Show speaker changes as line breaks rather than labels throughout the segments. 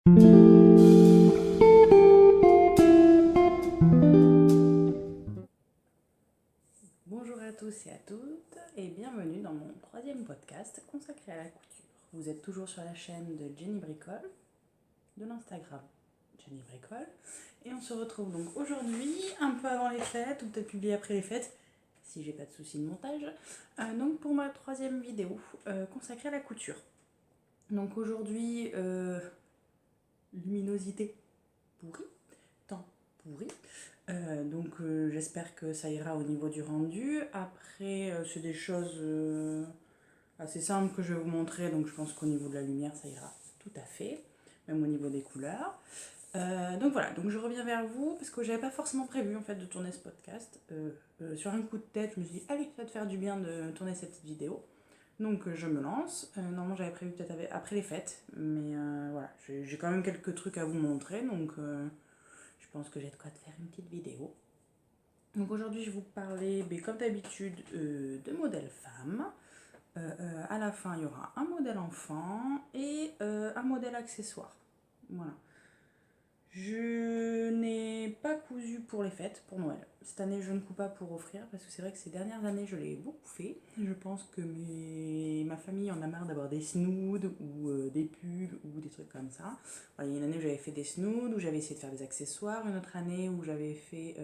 Bonjour à tous et à toutes et bienvenue dans mon troisième podcast consacré à la couture. Vous êtes toujours sur la chaîne de Jenny Bricole, de l'Instagram Jenny Bricole, et on se retrouve donc aujourd'hui un peu avant les fêtes ou peut-être publié après les fêtes si j'ai pas de soucis de montage, donc pour ma troisième vidéo consacrée à la couture. Donc aujourd'hui, luminosité pourrie, temps pourri. J'espère que ça ira au niveau du rendu. Après, c'est des choses assez simples que je vais vous montrer, donc je pense qu'au niveau de la lumière, ça ira tout à fait, même au niveau des couleurs. Donc voilà, donc je reviens vers vous parce que j'avais pas forcément prévu en fait de tourner ce podcast. Sur un coup de tête, je me suis dit allez, ça va te faire du bien de tourner cette petite vidéo. Donc je me lance. Normalement j'avais prévu peut-être après les fêtes, mais voilà, j'ai quand même quelques trucs à vous montrer, donc je pense que j'ai de quoi te faire une petite vidéo. Donc aujourd'hui je vais vous parler, comme d'habitude, de modèles femmes. À la fin il y aura un modèle enfant et un modèle accessoire. Voilà. Je n'ai pas cousu pour les fêtes, pour Noël. Cette année, je ne couds pas pour offrir parce que c'est vrai que ces dernières années, je l'ai beaucoup fait. Je pense que ma famille en a marre d'avoir des snoods ou des pulls ou des trucs comme ça. Voilà, il y a une année où j'avais fait des snoods, où j'avais essayé de faire des accessoires. Une autre année où j'avais fait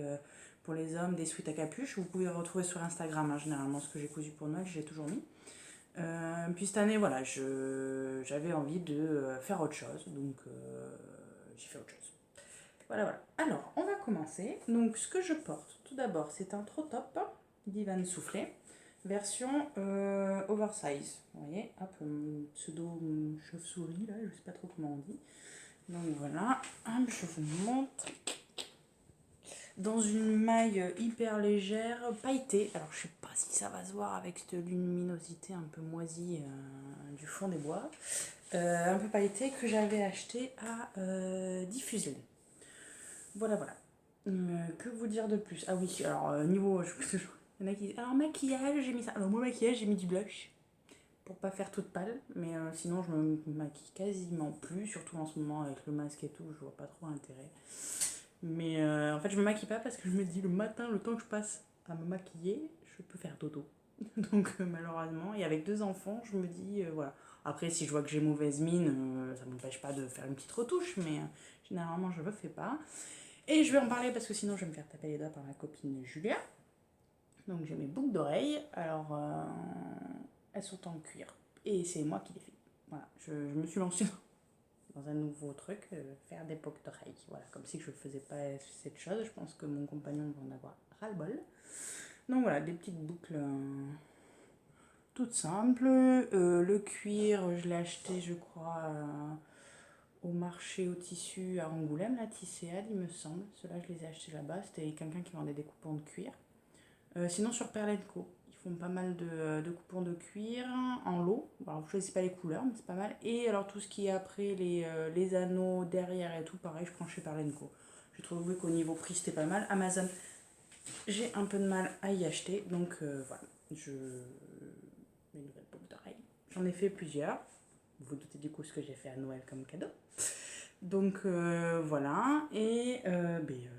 pour les hommes des sweats à capuche. Vous pouvez retrouver sur Instagram, hein, généralement ce que j'ai cousu pour Noël, j'ai toujours mis. Puis cette année, voilà, j'avais envie de faire autre chose, donc j'ai fait autre chose. Voilà. Alors, on va commencer. Donc, ce que je porte, tout d'abord, c'est un trop top d'Ivan Soufflé, version oversize. Vous voyez, hop, pseudo chauve-souris, là, je sais pas trop comment on dit. Donc voilà, hop, je vous montre. Dans une maille hyper légère, pailletée. Alors, je sais pas si ça va se voir avec cette luminosité un peu moisie du fond des bois. Un peu pailletée que j'avais acheté à Diffusion. Voilà. Que vous dire de plus? Ah oui, alors niveau. Il y en a qui disent, alors maquillage, j'ai mis ça. Alors moi, maquillage, j'ai mis du blush pour pas faire toute pâle, mais sinon, je me maquille quasiment plus, surtout en ce moment avec le masque et tout, je vois pas trop l'intérêt. Mais en fait, je me maquille pas parce que je me dis le matin, le temps que je passe à me maquiller, je peux faire dodo. Donc malheureusement, et avec 2 enfants, je me dis, voilà. Après, si je vois que j'ai mauvaise mine, ça m'empêche pas de faire une petite retouche, mais généralement, je le fais pas. Et je vais en parler parce que sinon je vais me faire taper les doigts par ma copine Julia. Donc j'ai mes boucles d'oreilles. Alors elles sont en cuir. Et c'est moi qui les fais. Voilà, je me suis lancée dans un nouveau truc, faire des boucles d'oreilles. Voilà, comme si je ne faisais pas cette chose. Je pense que mon compagnon va en avoir ras-le-bol. Donc voilà, des petites boucles toutes simples. Le cuir, je l'ai acheté, je crois, au marché au tissu à Angoulême, la Tisséade, il me semble. Ceux-là, je les ai achetés là-bas. C'était quelqu'un qui vendait des coupons de cuir. Sinon, sur Perle & Co, ils font pas mal de coupons de cuir en lot. Alors, je ne sais pas les couleurs, mais c'est pas mal. Et alors, tout ce qui est après, les anneaux derrière et tout, pareil, je prends chez Perle & Co. J'ai trouvé qu'au niveau prix, c'était pas mal. Amazon, j'ai un peu de mal à y acheter. Donc, voilà. Mes nouvelles boucles d'oreilles. J'en ai fait plusieurs. Vous vous doutez du coup ce que j'ai fait à Noël comme cadeau. Donc voilà, et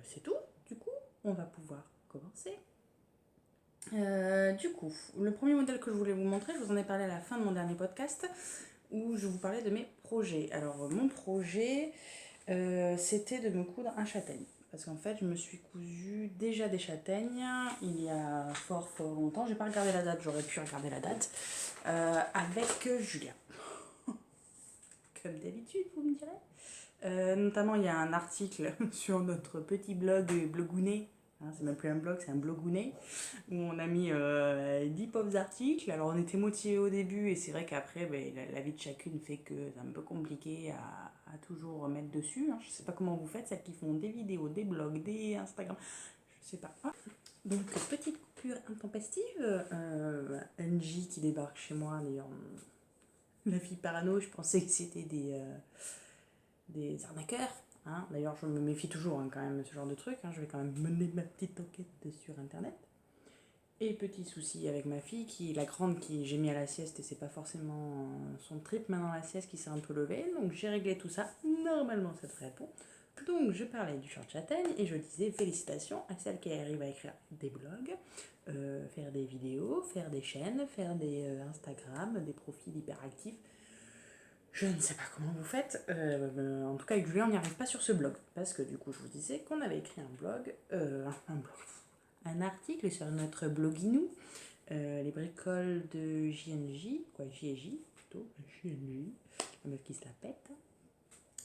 c'est tout. Du coup, on va pouvoir commencer. Du coup, le premier modèle que je voulais vous montrer, je vous en ai parlé à la fin de mon dernier podcast, où je vous parlais de mes projets. Alors mon projet, c'était de me coudre un châtaigne. Parce qu'en fait, je me suis cousu déjà des châtaignes il y a fort longtemps. J'ai pas regardé la date, j'aurais pu regarder la date. Avec Julia. Comme d'habitude, vous me direz. Notamment, il y a un article sur notre petit blog Blogounet. Hein, c'est même plus un blog, c'est un blogounet. Où on a mis 10 pauvres articles. Alors, on était motivés au début, et c'est vrai qu'après, la vie de chacune fait que c'est un peu compliqué à toujours mettre dessus. Hein. Je sais pas comment vous faites, celles qui font des vidéos, des blogs, des Instagram. Je sais pas. Ah. Donc, petite coupure intempestive. NJ qui débarque chez moi, d'ailleurs. La fille parano, je pensais que c'était des arnaqueurs. Hein. D'ailleurs, je me méfie toujours quand même de ce genre de truc. Hein. Je vais quand même mener ma petite enquête sur Internet. Et petit souci avec ma fille, la grande qui j'ai mis à la sieste et c'est pas forcément son trip maintenant la sieste qui s'est un peu levée. Donc j'ai réglé tout ça. Normalement ça devrait être bon. Donc je parlais du short châtaigne et je disais félicitations à celles qui arrivent à écrire des blogs, faire des vidéos, faire des chaînes, faire des Instagram, des profils hyperactifs. Je ne sais pas comment vous faites. En tout cas avec Julien on n'y arrive pas sur ce blog. Parce que du coup je vous disais qu'on avait écrit un blog, un article sur notre bloginou, les bricoles de JNJ, quoi, JJ plutôt, JNJ, la meuf qui se la pète.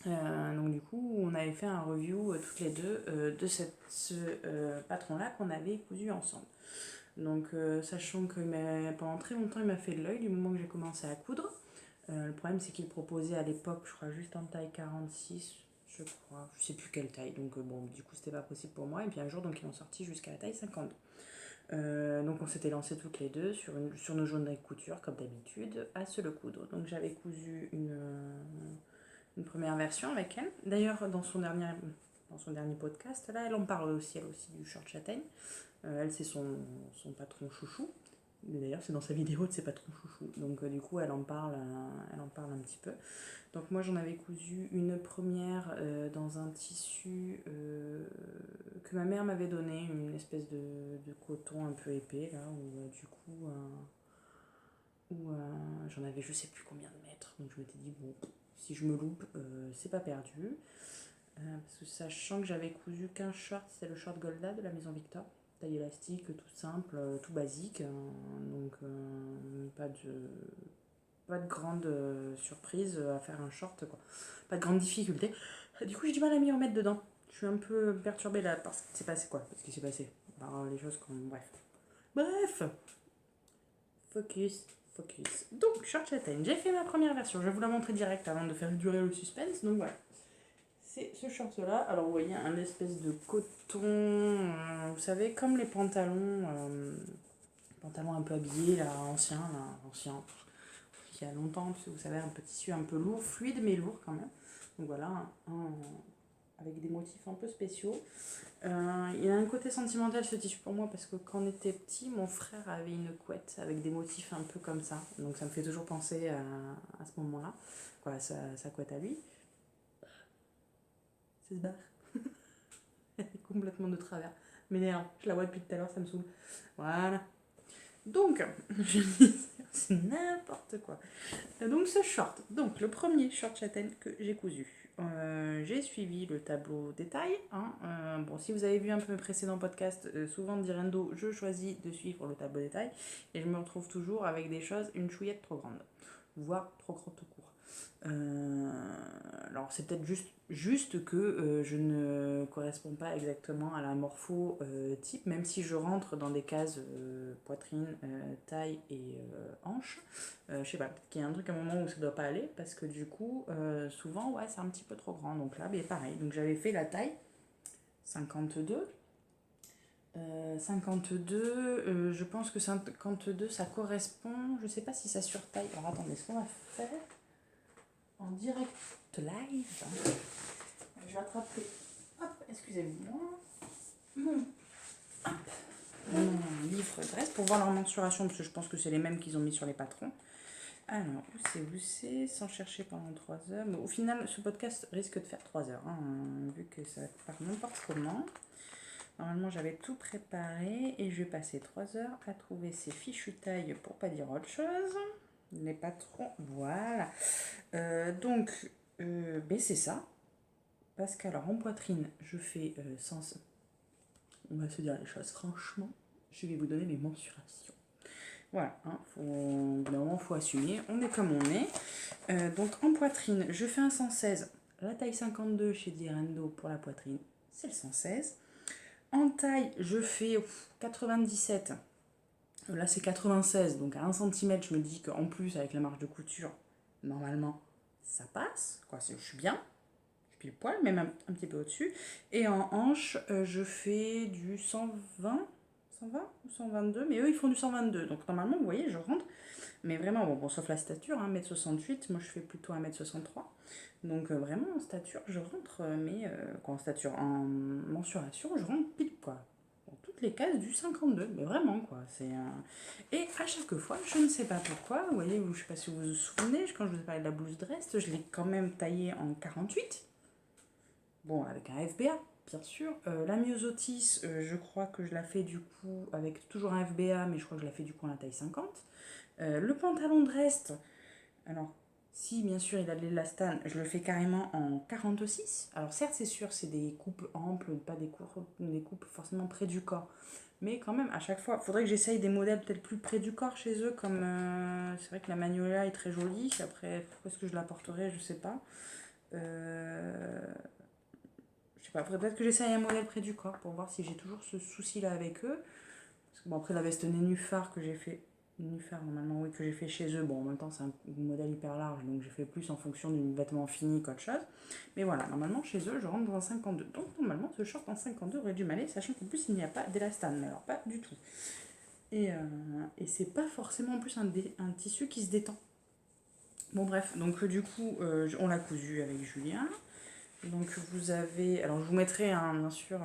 Donc du coup, on avait fait un review toutes les deux de ce patron-là qu'on avait cousu ensemble. Donc sachant que pendant très longtemps, il m'a fait de l'œil du moment que j'ai commencé à coudre. Le problème, c'est qu'il proposait à l'époque, je crois, juste en taille 46, je crois, je sais plus quelle taille. Donc bon, du coup, c'était pas possible pour moi. Et puis un jour, donc ils ont sorti jusqu'à la taille 52. Donc on s'était lancé toutes les deux sur nos jaunes de couture comme d'habitude à se le coudre. Donc j'avais cousu une première version avec elle. D'ailleurs dans son dernier podcast là, elle en parle aussi, elle aussi du short châtaigne. Elle c'est son patron chouchou. D'ailleurs c'est dans sa vidéo de ses patrons chouchou. Donc du coup elle en parle un petit peu. Donc moi j'en avais cousu une première dans un tissu que ma mère m'avait donné, une espèce de coton un peu épais là, où du coup j'en avais je sais plus combien de mètres. Donc je m'étais dit bon, si je me loupe, c'est pas perdu. Parce que sachant que j'avais cousu qu'un short, c'est le short Golda de la maison Victor. Taille élastique, tout simple, tout basique. Donc pas de grande surprise à faire un short, quoi. Pas de grande difficulté. Du coup, j'ai du mal à m'y remettre dedans. Je suis un peu perturbée là parce qu'il s'est passé quoi. Parce qu'il s'est passé. Par les choses qu'on. Bref. Focus. Donc, short châtaigne. J'ai fait ma première version. Je vais vous la montrer direct avant de faire durer le suspense. Donc voilà. C'est ce short là. Alors, vous voyez, un espèce de coton. Vous savez, comme les pantalons. Pantalons un peu habillés, là, anciens. Il y a longtemps, parce que vous savez, un petit tissu un peu lourd, fluide mais lourd quand même. Donc voilà, avec des motifs un peu spéciaux. Il a un côté sentimental ce tissu pour moi parce que quand on était petit, mon frère avait une couette avec des motifs un peu comme ça. Donc ça me fait toujours penser à ce moment-là, quoi, sa couette à lui. C'est ce barre. Elle est complètement de travers. Mais non, je la vois depuis tout à l'heure, ça me saoule. Voilà. Donc, je disais, c'est n'importe quoi. Donc ce short, donc le premier short châtaigne que j'ai cousu. J'ai suivi le tableau détail. Hein. Bon, si vous avez vu un peu mes précédents podcasts, souvent d'Irendo, je choisis de suivre le tableau détail et je me retrouve toujours avec des choses une chouillette trop grande, voire trop grande tout court. Alors c'est peut-être juste que je ne correspond pas exactement à la morpho type, même si je rentre dans des cases poitrine, taille et hanche. Je sais pas, peut-être qu'il y a un truc à un moment où ça doit pas aller, parce que du coup, souvent, ouais, c'est un petit peu trop grand. Donc là, mais pareil, donc j'avais fait la taille 52. 52, je pense que 52, ça correspond, je sais pas si ça surtaille. Alors attendez, ce qu'on va faire en direct live, je vais attraper, hop, excusez-moi, mon livre Grèce pour voir leur mensuration, parce que je pense que c'est les mêmes qu'ils ont mis sur les patrons. Alors, où c'est, sans chercher pendant 3 heures. Mais au final, ce podcast risque de faire 3 heures, hein, vu que ça part n'importe comment. Normalement, j'avais tout préparé et je vais passer 3 heures à trouver ces fichues tailles pour pas dire autre chose. Les patrons, voilà. Donc, c'est ça. Parce qu'alors, en poitrine, je fais sans... On va se dire les choses franchement. Je vais vous donner mes mensurations. Voilà, hein, il faut assumer, on est comme on est. Donc en poitrine, je fais un 116, la taille 52 chez Direndo pour la poitrine, c'est le 116. En taille, je fais 97, là c'est 96, donc à 1 cm, je me dis qu'en plus avec la marge de couture, normalement ça passe, quoi, je suis bien, je pile poil, même un petit peu au-dessus. Et en hanche, je fais du 120 ou 122, mais eux ils font du 122, donc normalement vous voyez je rentre, mais vraiment bon sauf la stature, 1m68, moi je fais plutôt 1m63, donc vraiment en stature je rentre, mais en stature, en mensuration je rentre pile quoi, dans toutes les cases du 52, mais vraiment quoi. Et à chaque fois, je ne sais pas pourquoi, vous voyez, je ne sais pas si vous vous souvenez, quand je vous ai parlé de la blouse Drest, je l'ai quand même taillée en 48. Bon, avec un FBA, bien sûr. La myosotis, je crois que je la fais du coup avec toujours un FBA, mais je crois que je la fais du coup en la taille 50. Le pantalon Drest, alors si bien sûr il a de l'élastane, je le fais carrément en 46. Alors certes c'est sûr c'est des coupes amples, pas des coupes forcément près du corps. Mais quand même à chaque fois, il faudrait que j'essaye des modèles peut-être plus près du corps chez eux, comme c'est vrai que la Magnolia est très jolie. Après, pourquoi est-ce que je la porterai, je sais pas. Je sais pas, faudrait peut-être que j'essaye un modèle près du corps pour voir si j'ai toujours ce souci-là avec eux. Parce que bon, après la veste nénuphar que j'ai fait, nénuphar normalement, oui, que j'ai fait chez eux, bon, en même temps, c'est un modèle hyper large, donc j'ai fait plus en fonction du vêtement fini qu'autre chose. Mais voilà, normalement, chez eux, je rentre dans un 52. Donc, normalement, ce short en 52 aurait dû m'aller, sachant qu'en plus, il n'y a pas d'élastane, mais alors pas du tout. Et c'est pas forcément en plus un tissu qui se détend. Bon, bref, donc du coup, on l'a cousu avec Julien. Donc, vous avez. Alors, je vous mettrai, bien sûr,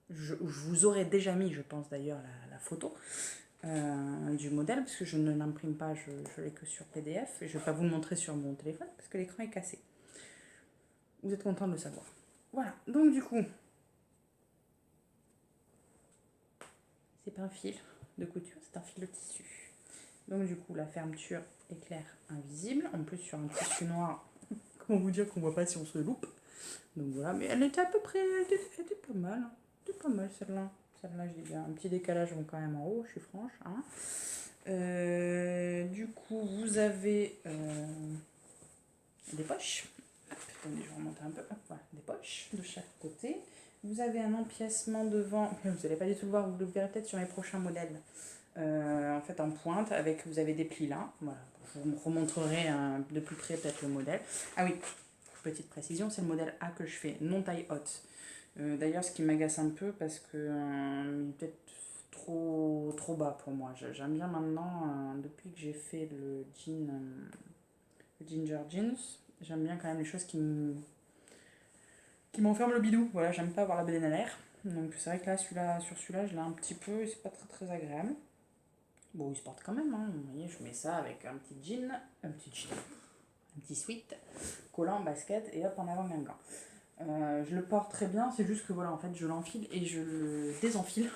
je vous aurais déjà mis, je pense d'ailleurs, la photo du modèle, parce que je ne l'imprime pas, je l'ai que sur PDF, et je ne vais pas vous le montrer sur mon téléphone, parce que l'écran est cassé. Vous êtes content de le savoir. Voilà, donc du coup, c'est pas un fil de couture, c'est un fil de tissu. Donc du coup, la fermeture est claire, invisible, en plus sur un tissu noir, comment vous dire qu'on voit pas si on se loupe. Donc voilà, mais elle était à peu près, elle était pas mal, c'était pas mal celle-là. Celle-là, je dis bien, un petit décalage, bon, quand même en haut, je suis franche. Hein. Du coup, vous avez des poches. Attendez, je vais remonter un peu. Voilà, des poches de chaque côté. Vous avez un empiècement devant. Vous n'allez pas du tout le voir, vous le verrez peut-être sur mes prochains modèles. En fait, en pointe, avec vous avez des plis là. Voilà. Je vous remontrerai de plus près peut-être le modèle. Ah oui, petite précision, c'est le modèle A que je fais, non taille haute. D'ailleurs, ce qui m'agace un peu parce que il est peut-être trop bas pour moi. J'aime bien maintenant, depuis que j'ai fait le jean, le ginger jeans, j'aime bien quand même les choses qui m'enferment le bidou. Voilà, j'aime pas avoir la bedaine à l'air. Donc c'est vrai que là, sur celui-là, je l'ai un petit peu et c'est pas très agréable. Bon, il se porte quand même, hein. Vous voyez, je mets ça avec un petit jean, un petit sweat, collant, basket et hop en avant un gant. Je le porte très bien, c'est juste que voilà, en fait, je l'enfile et je le désenfile.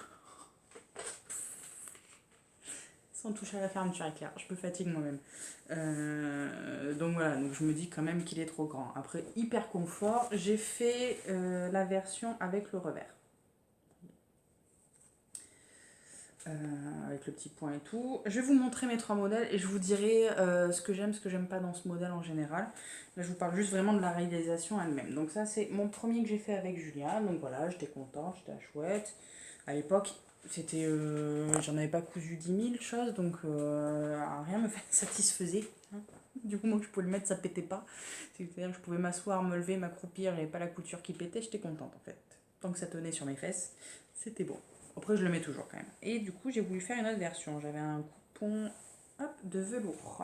Sans toucher à la fermeture éclair, je me fatigue moi-même. Donc voilà, donc je me dis quand même qu'il est trop grand. Après, hyper confort, j'ai fait la version avec le revers. Avec le petit point et tout. Je vais vous montrer mes 3 modèles et je vous dirai ce que j'aime pas dans ce modèle en général. Là, je vous parle juste vraiment de la réalisation elle-même. Donc ça, c'est mon premier que j'ai fait avec Julia. Donc voilà, j'étais contente, j'étais chouette. À l'époque, c'était, j'en avais pas cousu 10 000 choses, donc rien me satisfaisait. Hein. Du coup, moi, je pouvais le mettre, ça pétait pas. C'est-à-dire que je pouvais m'asseoir, me lever, m'accroupir, et pas la couture qui pétait, j'étais contente en fait. Tant que ça tenait sur mes fesses, c'était bon. Après, je le mets toujours quand même. Et du coup, j'ai voulu faire une autre version. J'avais un coupon de velours.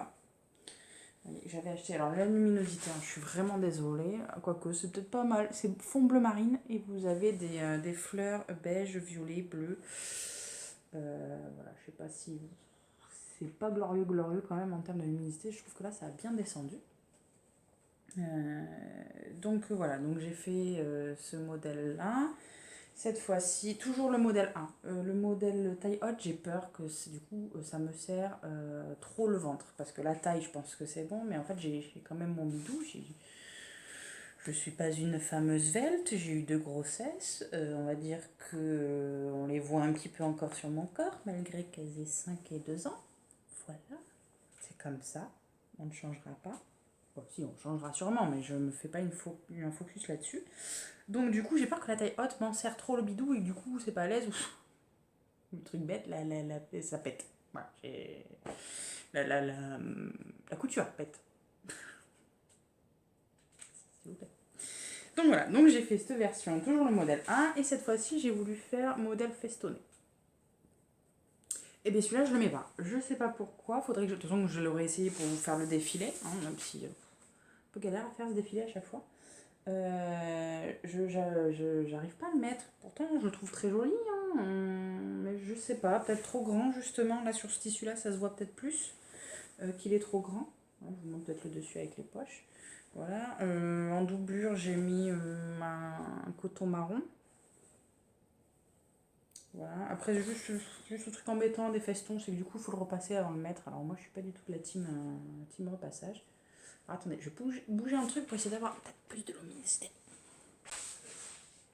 J'avais acheté, alors la luminosité, hein, je suis vraiment désolée, quoique c'est peut-être pas mal, c'est fond bleu marine et vous avez des fleurs beige, violet, bleu. Voilà, je sais pas si c'est pas glorieux quand même en termes de luminosité, je trouve que là ça a bien descendu. Donc voilà, donc j'ai fait ce modèle là. Cette fois-ci, toujours le modèle 1. Le modèle taille haute, j'ai peur que du coup ça me serre trop le ventre. Parce que la taille, je pense que c'est bon, mais en fait j'ai quand même mon bidou. Je suis pas une fameuse svelte, j'ai eu 2 grossesses. On va dire que on les voit un petit peu encore sur mon corps, malgré qu'elles aient 5 et 2 ans. Voilà, c'est comme ça, on ne changera pas. Bon, si, on changera sûrement, mais je me fais pas un focus là-dessus. Donc du coup, j'ai peur que la taille haute m'en serre trop le bidou et que du coup, c'est pas à l'aise ou le truc bête, ça pète. Voilà, la couture pète. S'il vous plaît. Donc voilà, donc j'ai fait cette version, toujours le modèle 1, et cette fois-ci, j'ai voulu faire modèle festonné. Et bien celui-là, je le mets pas. Je sais pas pourquoi, faudrait que de toute façon, je l'aurais essayé pour vous faire le défilé, hein, même si un peu galère à faire ce défilé à chaque fois. Je j'arrive pas à le mettre. Pourtant, je le trouve très joli, hein. Mais je sais pas, peut-être trop grand justement. Là, sur ce tissu-là, ça se voit peut-être plus qu'il est trop grand. Ouais, je vous montre peut-être le dessus avec les poches. Voilà. En doublure, j'ai mis un coton marron. Voilà. Après, juste le truc embêtant des festons, c'est que du coup, il faut le repasser avant de le mettre. Alors moi, je suis pas du tout de la team repassage. Alors, attendez, je vais bouger un truc pour essayer d'avoir peut-être plus de luminosité.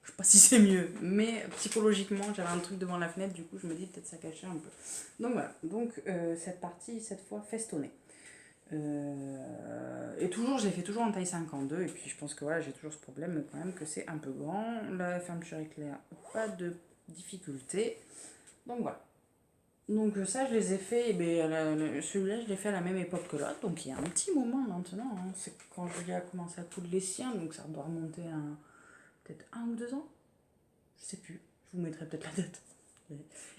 Je sais pas si c'est mieux, mais psychologiquement, j'avais un truc devant la fenêtre, du coup, je me dis peut-être ça cachait un peu. Donc voilà, donc cette partie, cette fois, festonnée. Et toujours, je l'ai fait toujours en taille 52, et puis je pense que voilà, j'ai toujours ce problème quand même que c'est un peu grand. La fermeture éclair, pas de difficulté. Donc voilà. Donc ça, je les ai fait, et ben, celui-là, je l'ai fait à la même époque que l'autre, donc il y a un petit moment maintenant. Hein. C'est quand Julia a commencé à coudre les siens, donc ça doit remonter à peut-être 1 ou 2 ans. Je sais plus, je vous mettrai peut-être la date.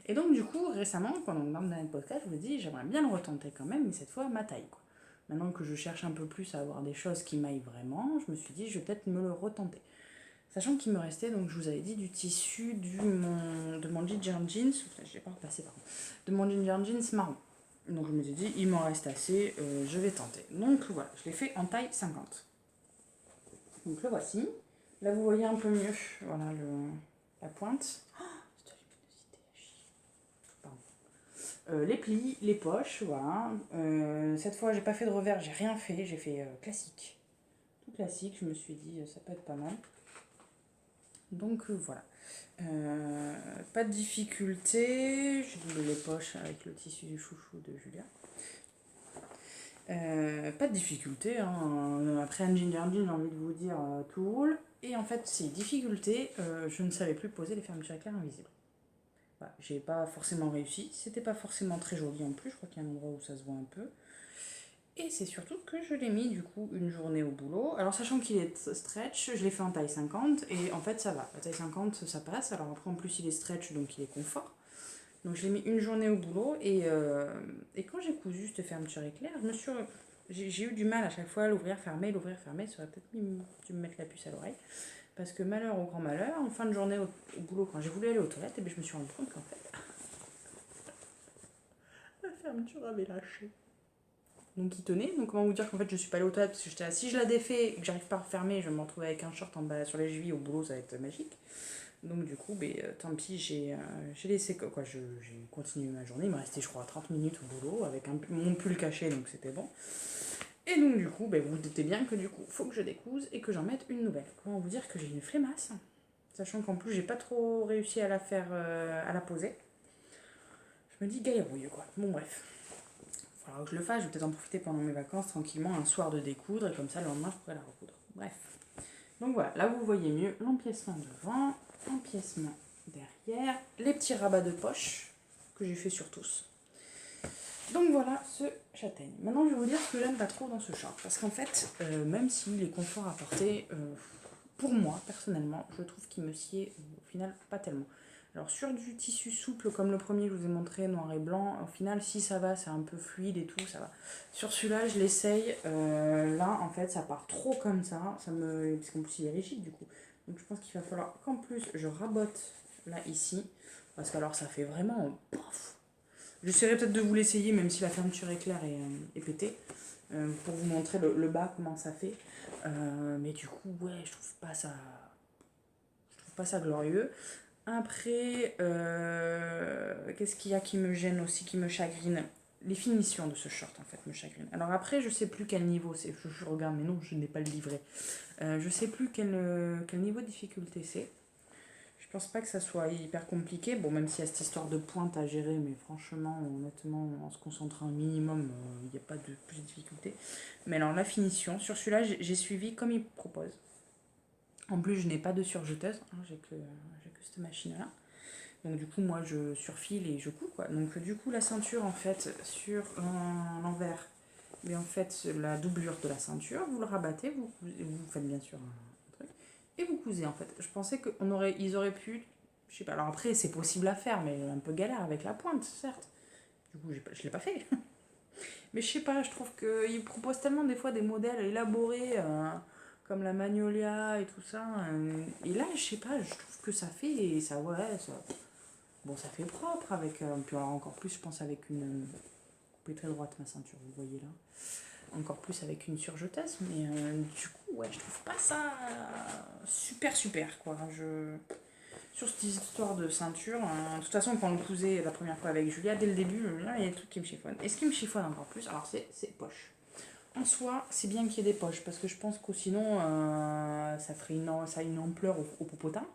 Et donc du coup, récemment, pendant le dernier podcast, je me dis, j'aimerais bien le retenter quand même, mais cette fois, ma taille, quoi. Maintenant que je cherche un peu plus à avoir des choses qui m'aillent vraiment, je me suis dit, je vais peut-être me le retenter. Sachant qu'il me restait, donc je vous avais dit, du tissu de mon ginger jeans, je l'ai pas repassé par contre, de mon ginger jeans marron. Donc je me suis dit, il m'en reste assez, je vais tenter. Donc voilà, je l'ai fait en taille 50. Donc le voici. Là vous voyez un peu mieux, voilà la pointe. Oh, c'est de la luminosité à chier. Pardon. Les plis, les poches, voilà. Cette fois j'ai pas fait de revers, j'ai rien fait, j'ai fait classique. Tout classique, je me suis dit ça peut être pas mal. Donc voilà. Pas de difficulté. J'ai doublé les poches avec le tissu du chouchou de Julia. Pas de difficulté. Hein. Après un ginger jean, j'ai envie de vous dire tout roule. Et en fait, ces difficultés, je ne savais plus poser les fermetures éclairs invisibles. Voilà, j'ai pas forcément réussi. C'était pas forcément très joli en plus. Je crois qu'il y a un endroit où ça se voit un peu. Et c'est surtout que je l'ai mis du coup une journée au boulot. Alors sachant qu'il est stretch, je l'ai fait en taille 50 et en fait ça va. La taille 50 ça passe. Alors après en plus il est stretch donc il est confort. Donc je l'ai mis une journée au boulot et quand j'ai cousu cette fermeture éclair, j'ai eu du mal à chaque fois à l'ouvrir, fermer, ça aurait peut-être dû me mettre la puce à l'oreille. Parce que malheur au grand malheur, en fin de journée au boulot quand j'ai voulu aller aux toilettes, et bien, je me suis rendu compte qu'en fait la fermeture avait lâché. Donc il tenait, donc comment vous dire qu'en fait je suis pas allée aux toilettes parce que j'étais là, si je la défais et que j'arrive pas à refermer, je vais me retrouver avec un short en bas sur les chevilles au boulot, ça va être magique. Donc du coup, tant pis, j'ai laissé quoi, j'ai continué ma journée, il me restait je crois 30 minutes au boulot avec mon pull caché donc c'était bon. Et donc du coup, vous vous doutez bien que du coup, faut que je découse et que j'en mette une nouvelle. Comment vous dire que j'ai une flemmasse, sachant qu'en plus j'ai pas trop réussi à la faire, à la poser. Je me dis galère-rouille quoi, bon bref. Alors que je le fasse, je vais peut-être en profiter pendant mes vacances tranquillement un soir de découdre et comme ça le lendemain je pourrais la recoudre. Bref. Donc voilà, là vous voyez mieux l'empiècement devant, l'empiècement derrière, les petits rabats de poche que j'ai fait sur tous. Donc voilà ce châtaigne. Maintenant je vais vous dire ce que j'aime pas trop dans ce short. Parce qu'en fait, même s'il est confort à porter, pour moi personnellement, je trouve qu'il me sied au final pas tellement. Alors sur du tissu souple comme le premier que je vous ai montré, noir et blanc, au final si ça va, c'est un peu fluide et tout, ça va. Sur celui-là je l'essaye, là en fait ça part trop comme ça, parce qu'en plus il est rigide du coup. Donc je pense qu'il va falloir qu'en plus je rabote là ici, parce qu'alors ça fait vraiment... J'essaierai peut-être de vous l'essayer même si la fermeture éclair est pétée, pour vous montrer le bas comment ça fait. Mais du coup ouais je trouve pas ça glorieux. Après, qu'est-ce qu'il y a qui me gêne aussi, qui me chagrine? Les finitions de ce short, en fait, me chagrinent. Alors après, je sais plus quel niveau c'est. Je regarde, mais non, je n'ai pas le livret. Je sais plus quel niveau de difficulté c'est. Je pense pas que ça soit hyper compliqué. Bon, même s'il y a cette histoire de pointe à gérer, mais franchement, honnêtement, en se concentrant un minimum, il n'y a pas de plus de difficulté. Mais alors, la finition, sur celui-là, j'ai suivi comme il propose. En plus, je n'ai pas de surjeteuse, hein, j'ai que cette machine-là. Donc du coup, moi, je surfile et je couds, quoi. Donc du coup, la ceinture, en fait, sur l'envers, mais en fait, la doublure de la ceinture, vous le rabattez, vous faites bien sûr un truc, et vous cousez, en fait. Je pensais qu'ils auraient pu, je sais pas, alors après, c'est possible à faire, mais un peu galère avec la pointe, certes. Du coup, je l'ai pas fait. Mais je sais pas, je trouve qu'ils proposent tellement des fois des modèles élaborés, comme la magnolia et tout ça. Et là, je sais pas, je trouve que ça fait, et ça, ouais, bon, ça fait propre avec, puis alors encore plus, je pense, avec une, coupée très droite ma ceinture, vous voyez là. Encore plus avec une surjetasse, mais du coup, ouais, je trouve pas ça super, quoi. Sur cette histoire de ceinture, de toute façon, quand on le cousait la première fois avec Julia, dès le début, là, il y a des trucs qui me chiffonnent. Et ce qui me chiffonne encore plus, alors c'est poche. En soi, c'est bien qu'il y ait des poches, parce que je pense que sinon, ça ferait une ampleur au popotin,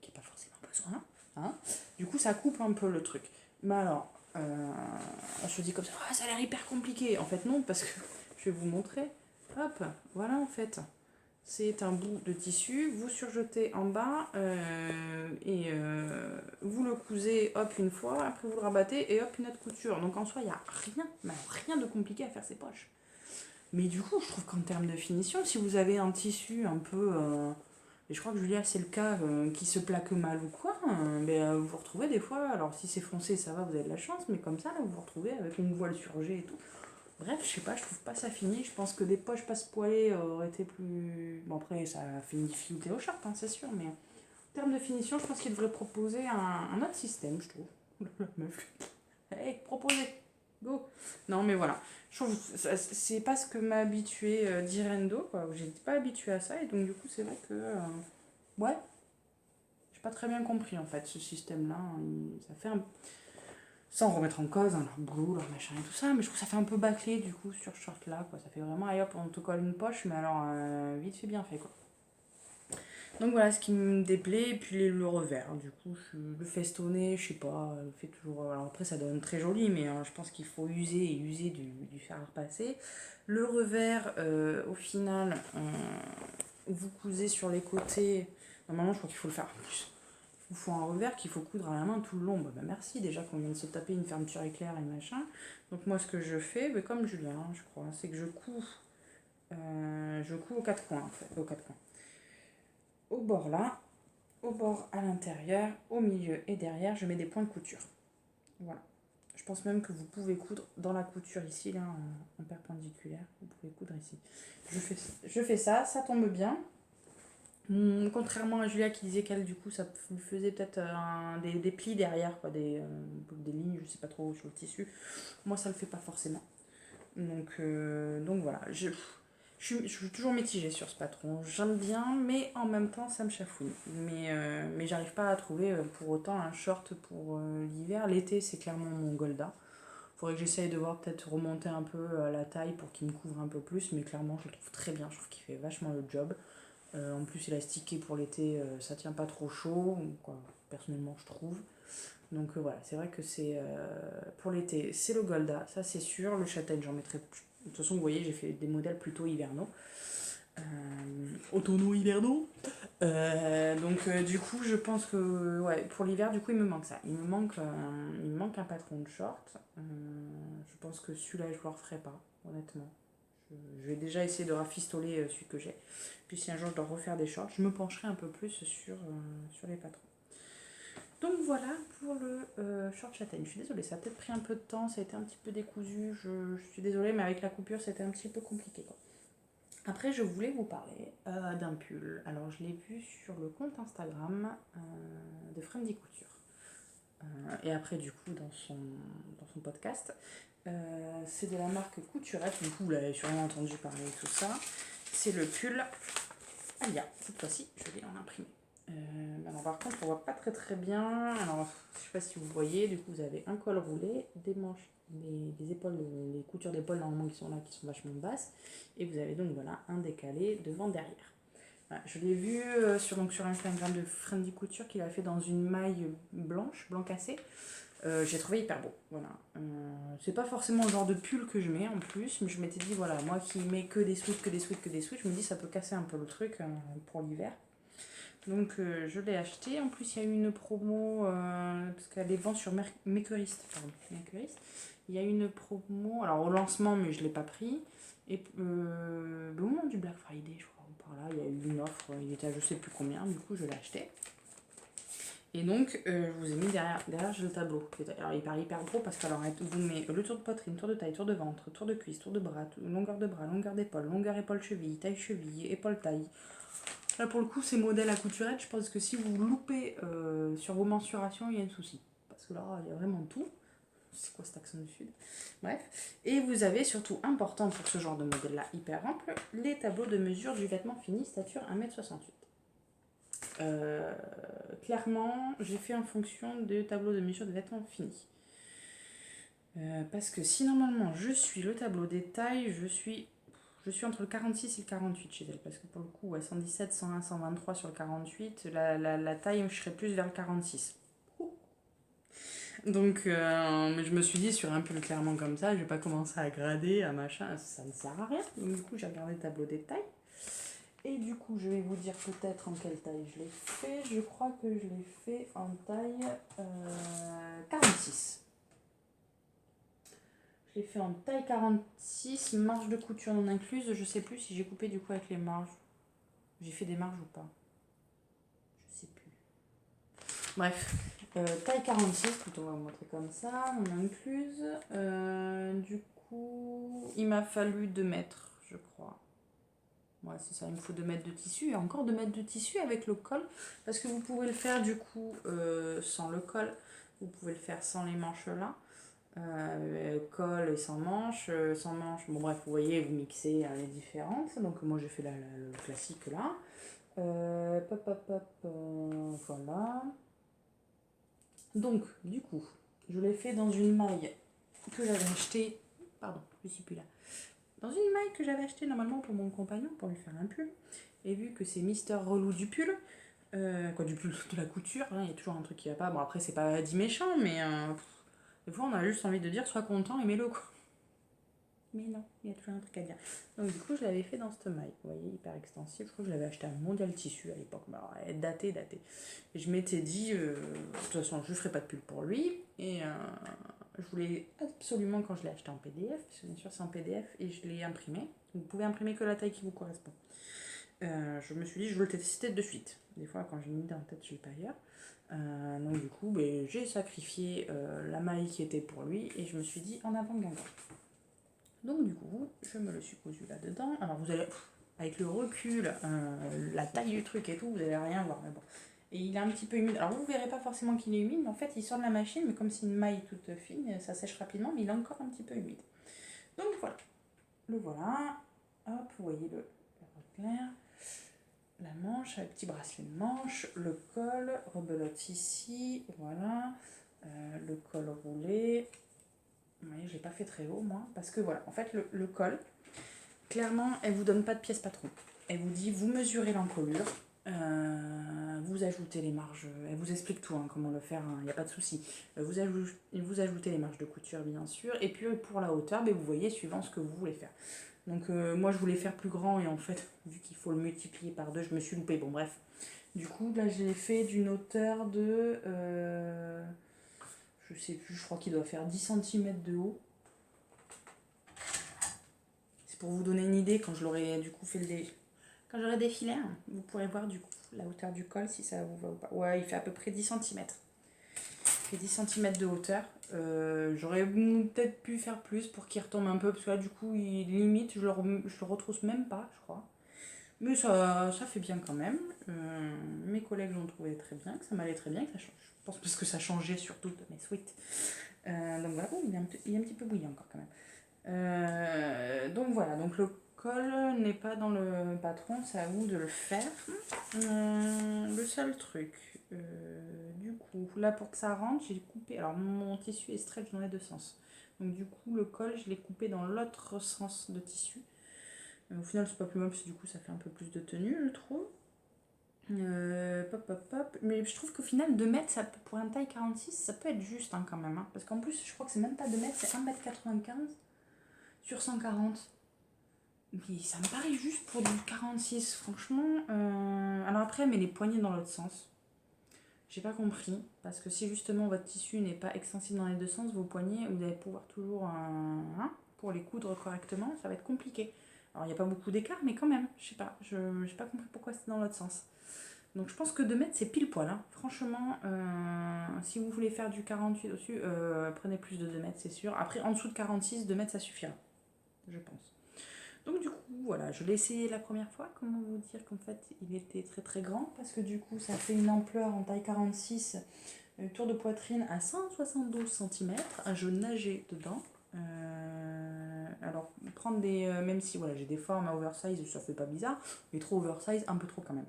qui n'est pas forcément besoin. Hein. Du coup, ça coupe un peu le truc. Mais alors, je dis comme ça, ça a l'air hyper compliqué. En fait, non, parce que je vais vous montrer. Hop, voilà en fait. C'est un bout de tissu, vous surjetez en bas et vous le cousez hop une fois, après vous le rabattez et hop une autre couture. Donc en soi, il n'y a rien de compliqué à faire ces poches. Mais du coup, je trouve qu'en termes de finition, si vous avez un tissu un peu... et je crois que Julia, c'est le cas, qui se plaque mal ou quoi, vous vous retrouvez des fois, alors si c'est foncé, ça va, vous avez de la chance, mais comme ça, là, vous vous retrouvez avec une voile surgée et tout. Bref, je sais pas, je trouve pas ça fini. Je pense que des poches passe-poilées auraient été plus... Bon, après, ça fait une difficulté au short, hein, c'est sûr, mais en termes de finition, je pense qu'ils devraient proposer un autre système, je trouve. La meuf. Hey, proposez, go. Non, mais voilà. Je trouve c'est pas ce que m'a habitué Direndo, quoi. J'étais pas habituée à ça, et donc du coup, c'est vrai que... ouais, j'ai pas très bien compris, en fait, ce système-là. Ça fait un... Sans remettre en cause leur boulot, leur machin et tout ça, mais je trouve que ça fait un peu bâclé du coup sur ce short là, quoi. Ça fait vraiment, allez hop, on te colle une poche, mais alors vite fait bien fait, quoi. Donc voilà ce qui me déplaît, et puis le revers, du coup, le festonné, je sais pas, le fait toujours. Alors après, ça donne très joli, mais je pense qu'il faut user du fer à repasser. Le revers, au final, vous cousez sur les côtés. Normalement, je crois qu'il faut le faire plus. Il faut un revers qu'il faut coudre à la main tout le long. Bah merci déjà qu'on vient de se taper une fermeture éclair et machin. Donc moi ce que je fais, comme Julien je crois, c'est que je couds aux quatre coins en fait, aux quatre coins. Au bord là, au bord à l'intérieur, au milieu et derrière, je mets des points de couture. Voilà. Je pense même que vous pouvez coudre dans la couture ici, là, en perpendiculaire. Vous pouvez coudre ici. Je fais ça, ça tombe bien. Contrairement à Julia qui disait qu'elle, du coup, ça lui faisait peut-être des plis derrière, quoi, des lignes, je sais pas trop, sur le tissu. Moi, ça le fait pas forcément. Donc voilà. Je suis toujours mitigée sur ce patron. J'aime bien, mais en même temps, ça me chafouine. Mais j'arrive pas à trouver pour autant un short pour l'hiver. L'été, c'est clairement mon Golda. Faudrait que j'essaye de voir peut-être remonter un peu la taille pour qu'il me couvre un peu plus, mais clairement, je le trouve très bien. Je trouve qu'il fait vachement le job. En plus, élastiqué pour l'été, ça tient pas trop chaud, quoi, personnellement, je trouve. Donc voilà, c'est vrai que c'est pour l'été, c'est le Golda, ça c'est sûr. Le châtaigne, j'en mettrai. De toute façon, vous voyez, j'ai fait des modèles plutôt hivernaux. Automnaux, hivernaux. Du coup, je pense que ouais, pour l'hiver, du coup, il me manque ça. Il me manque un patron de short. Je pense que celui-là, je ne le referai pas, honnêtement. Je vais déjà essayer de rafistoler celui que j'ai. Puis si un jour je dois refaire des shorts, je me pencherai un peu plus sur les patrons. Donc voilà pour le short châtaigne. Je suis désolée, ça a peut-être pris un peu de temps, ça a été un petit peu décousu. Je suis désolée, mais avec la coupure, c'était un petit peu compliqué, quoi. Après, je voulais vous parler d'un pull. Alors, je l'ai vu sur le compte Instagram de Friendly Couture. Et après, du coup, dans son podcast. C'est de la marque Couturette. Du coup, vous l'avez sûrement entendu parler de tout ça. C'est le pull Alia. Cette fois-ci, je vais en imprimer. Alors, par contre, on voit pas très bien. Alors, je sais pas si vous voyez. Du coup, vous avez un col roulé, des manches, les épaules, les coutures d'épaule normalement qui sont là, qui sont vachement basses. Et vous avez donc voilà un décalé devant derrière. Voilà, je l'ai vu sur Instagram de Friendly Couture qu'il a fait dans une maille blanc cassé. J'ai trouvé hyper beau. Voilà. C'est pas forcément le genre de pull que je mets en plus, mais je m'étais dit, voilà, moi qui mets que des sweats, je me dis ça peut casser un peu le truc pour l'hiver. Donc je l'ai acheté. En plus, il y a eu une promo, parce qu'elle est vendue sur Mercuriste. Il y a eu une promo, alors au lancement, mais je l'ai pas pris. Et au moment du Black Friday, je crois, par là, il y a eu une offre, il était à je sais plus combien, du coup je l'ai acheté. Et donc, je vous ai mis derrière j'ai le tableau. Alors, il paraît hyper gros parce que alors, vous met le tour de poitrine, tour de taille, tour de ventre, tour de cuisse, tour de bras, bras, longueur d'épaule, longueur épaule cheville, taille cheville, épaule taille. Là, pour le coup, c'est modèle à couturette. Je pense que si vous loupez sur vos mensurations, il y a un souci. Parce que là, il y a vraiment tout. C'est quoi cet accent du sud? Bref. Et vous avez surtout, important pour ce genre de modèle-là, hyper ample, les tableaux de mesure du vêtement fini, stature 1m68. Clairement, j'ai fait en fonction de tableau de mesure de vêtements finis. Parce que si normalement je suis le tableau des tailles, je suis entre le 46 et le 48 chez elle. Parce que pour le coup, ouais, 117, 101, 123 sur le 48, la taille, je serais plus vers le 46. Donc, mais je me suis dit, sur un pull clairement comme ça, je vais pas commencer à grader, à machin, ça ne sert à rien. Donc, du coup, j'ai regardé le tableau des tailles. Et du coup, je vais vous dire peut-être en quelle taille je l'ai fait. Je crois que je l'ai fait en taille 46. Je l'ai fait en taille 46, marge de couture non incluse. Je sais plus si j'ai coupé du coup avec les marges. J'ai fait des marges ou pas. Je sais plus. Bref, taille 46, plutôt on va vous montrer comme ça, non incluse. Du coup, il m'a fallu 2 mètres, je crois. Ouais, c'est ça, il me faut 2 mètres de tissu et encore 2 mètres de tissu avec le col parce que vous pouvez le faire du coup sans le col, vous pouvez le faire sans les manches là, col et sans manches, bon bref, vous voyez, vous mixez les différentes. Donc moi j'ai fait le classique là. Voilà. Donc du coup, je l'ai fait dans une maille que j'avais achetée, pardon, je suis plus là. Dans une maille que j'avais achetée normalement pour mon compagnon, pour lui faire un pull. Et vu que c'est Mister Relou du pull, du pull, de la couture, hein, il y a toujours un truc qui va pas. Bon, après, c'est pas dit méchant, mais des fois, on a juste envie de dire sois content, aimez-le, quoi. Mais non, il y a toujours un truc à dire. Donc, du coup, je l'avais fait dans cette maille. Vous voyez, hyper extensive. Je crois que je l'avais acheté à Mondial Tissu à l'époque. Mais alors, elle est datée. Et je m'étais dit, de toute façon, je ne ferai pas de pull pour lui. Et je voulais absolument, quand je l'ai acheté en PDF, parce que bien sûr, c'est en PDF, et je l'ai imprimé. Vous pouvez imprimer que la taille qui vous correspond. Je me suis dit, je veux le tester de suite. Des fois, quand j'ai une idée en tête, je ne l'ai pas ailleurs. Donc, du coup, j'ai sacrifié la maille qui était pour lui, et je me suis dit, en avant Guingamp. Donc du coup, je me le suis cousu là-dedans. Alors vous allez, avec le recul, la taille du truc et tout, vous allez rien voir. Mais bon. Et il est un petit peu humide. Alors vous verrez pas forcément qu'il est humide, mais en fait il sort de la machine, mais comme c'est une maille toute fine, ça sèche rapidement, mais il est encore un petit peu humide. Donc voilà. Le voilà. Hop, vous voyez le clair. La manche, avec petit bracelet de manche, le col, rebelote ici, voilà. Le col roulé. Vous voyez, je l'ai pas fait très haut, moi, parce que voilà, en fait, le col, clairement, elle vous donne pas de pièce patron. Elle vous dit, vous mesurez l'encolure, vous ajoutez les marges, elle vous explique tout, hein, comment le faire, il n'y a pas de souci. Vous ajoutez les marges de couture, bien sûr, et puis pour la hauteur, vous voyez, suivant ce que vous voulez faire. Donc moi, je voulais faire plus grand, et en fait, vu qu'il faut le multiplier par 2, je me suis loupée. Bon, bref. Du coup, là, j'ai fait d'une hauteur de... je sais plus, je crois qu'il doit faire 10 cm de haut. C'est pour vous donner une idée, quand je l'aurai du coup fait quand j'aurai défilé, hein, vous pourrez voir du coup la hauteur du col si ça vous va ou pas. Ouais, il fait à peu près 10 cm. Il fait 10 cm de hauteur. J'aurais peut-être pu faire plus pour qu'il retombe un peu, parce que là du coup, limite, je le retrousse même pas, je crois. Mais ça fait bien quand même. Mes collègues l'ont trouvé très bien, que ça m'allait très bien, que ça change. Je pense parce que ça changeait surtout de mes sweats. Donc voilà, il est un petit peu bouillant encore quand même. Donc voilà, donc le col n'est pas dans le patron, c'est à vous de le faire. Le seul truc, du coup, là pour que ça rentre, j'ai coupé. Alors mon tissu est stretch dans les deux sens. Donc du coup, le col, je l'ai coupé dans l'autre sens de tissu. Au final, c'est pas plus mal parce que du coup, ça fait un peu plus de tenue, je trouve. Mais je trouve qu'au final, 2 mètres, ça, pour un taille 46, ça peut être juste quand même. Hein, parce qu'en plus, je crois que c'est même pas 2 mètres, c'est 1m95 sur 140. Mais ça me paraît juste pour du 46, franchement. Alors après, mais les poignets dans l'autre sens. J'ai pas compris. Parce que si justement votre tissu n'est pas extensible dans les deux sens, vos poignets, vous allez pouvoir toujours, pour les coudre correctement, ça va être compliqué. Alors il n'y a pas beaucoup d'écart, mais quand même, je sais pas. J'ai pas compris pourquoi c'était dans l'autre sens. Donc je pense que 2 mètres c'est pile poil, hein. Franchement, si vous voulez faire du 48 au-dessus, prenez plus de 2 mètres c'est sûr. Après en dessous de 46, 2 mètres ça suffira, je pense. Donc du coup voilà, je l'ai essayé la première fois, comment vous dire qu'en fait il était très très grand, parce que du coup ça fait une ampleur en taille 46, tour de poitrine à 172 cm, je nageais dedans. Alors prendre des, même si voilà j'ai des formes à oversize, ça fait pas bizarre, mais trop oversize, un peu trop quand même.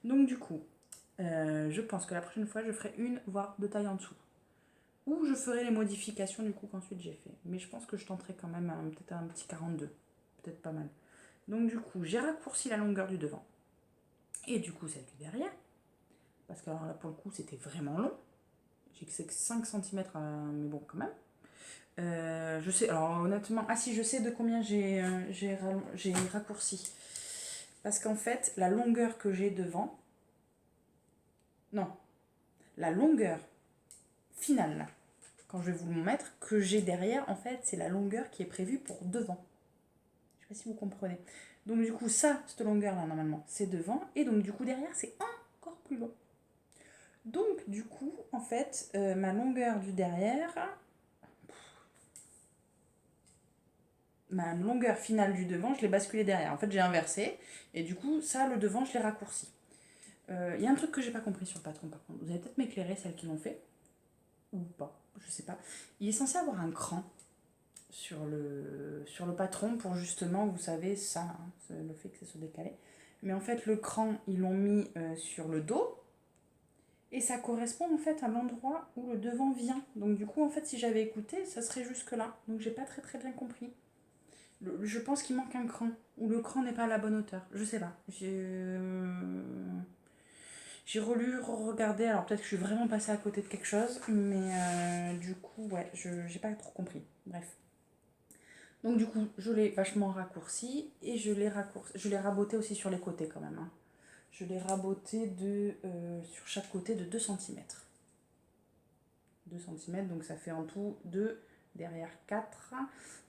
Donc du coup, je pense que la prochaine fois je ferai une voire 2 tailles en dessous. Ou je ferai les modifications du coup qu'ensuite j'ai fait. Mais je pense que je tenterai quand même peut-être un petit 42. Peut-être pas mal. Donc du coup, j'ai raccourci la longueur du devant. Et du coup, celle du derrière. Parce que alors là, pour le coup, c'était vraiment long. J'ai que 5 cm, mais bon, quand même. Je sais, alors honnêtement, ah si, je sais de combien j'ai raccourci. Parce qu'en fait, la longueur que j'ai devant, non, la longueur finale, là, quand je vais vous le mettre, que j'ai derrière, en fait, c'est la longueur qui est prévue pour devant. Je sais pas si vous comprenez. Donc du coup, ça, cette longueur-là, normalement, c'est devant. Et donc du coup, derrière, c'est encore plus long. Donc du coup, en fait, ma longueur du derrière, ma longueur finale du devant, je l'ai basculée derrière. En fait, j'ai inversé. Et du coup, ça, le devant, je l'ai raccourci. Il y a un truc que j'ai pas compris sur le patron, par contre. Vous allez peut-être m'éclairer, celles qui l'ont fait. Ou pas, je sais pas. Il est censé avoir un cran sur le patron pour justement, vous savez, ça, hein, le fait que ça soit décalé. Mais en fait, le cran, ils l'ont mis sur le dos. Et ça correspond en fait à l'endroit où le devant vient. Donc du coup, en fait, si j'avais écouté, ça serait jusque là. Donc j'ai pas très très bien compris. Je pense qu'il manque un cran. Ou le cran n'est pas à la bonne hauteur. Je sais pas. J'ai relu, regardé. Alors peut-être que je suis vraiment passée à côté de quelque chose. Mais du coup, ouais, j'ai pas trop compris. Bref. Donc du coup, je l'ai vachement raccourci. Et je l'ai raboté aussi sur les côtés quand même, hein. Je l'ai raboté sur chaque côté de 2 cm. 2 cm, donc ça fait en tout 2, derrière 4.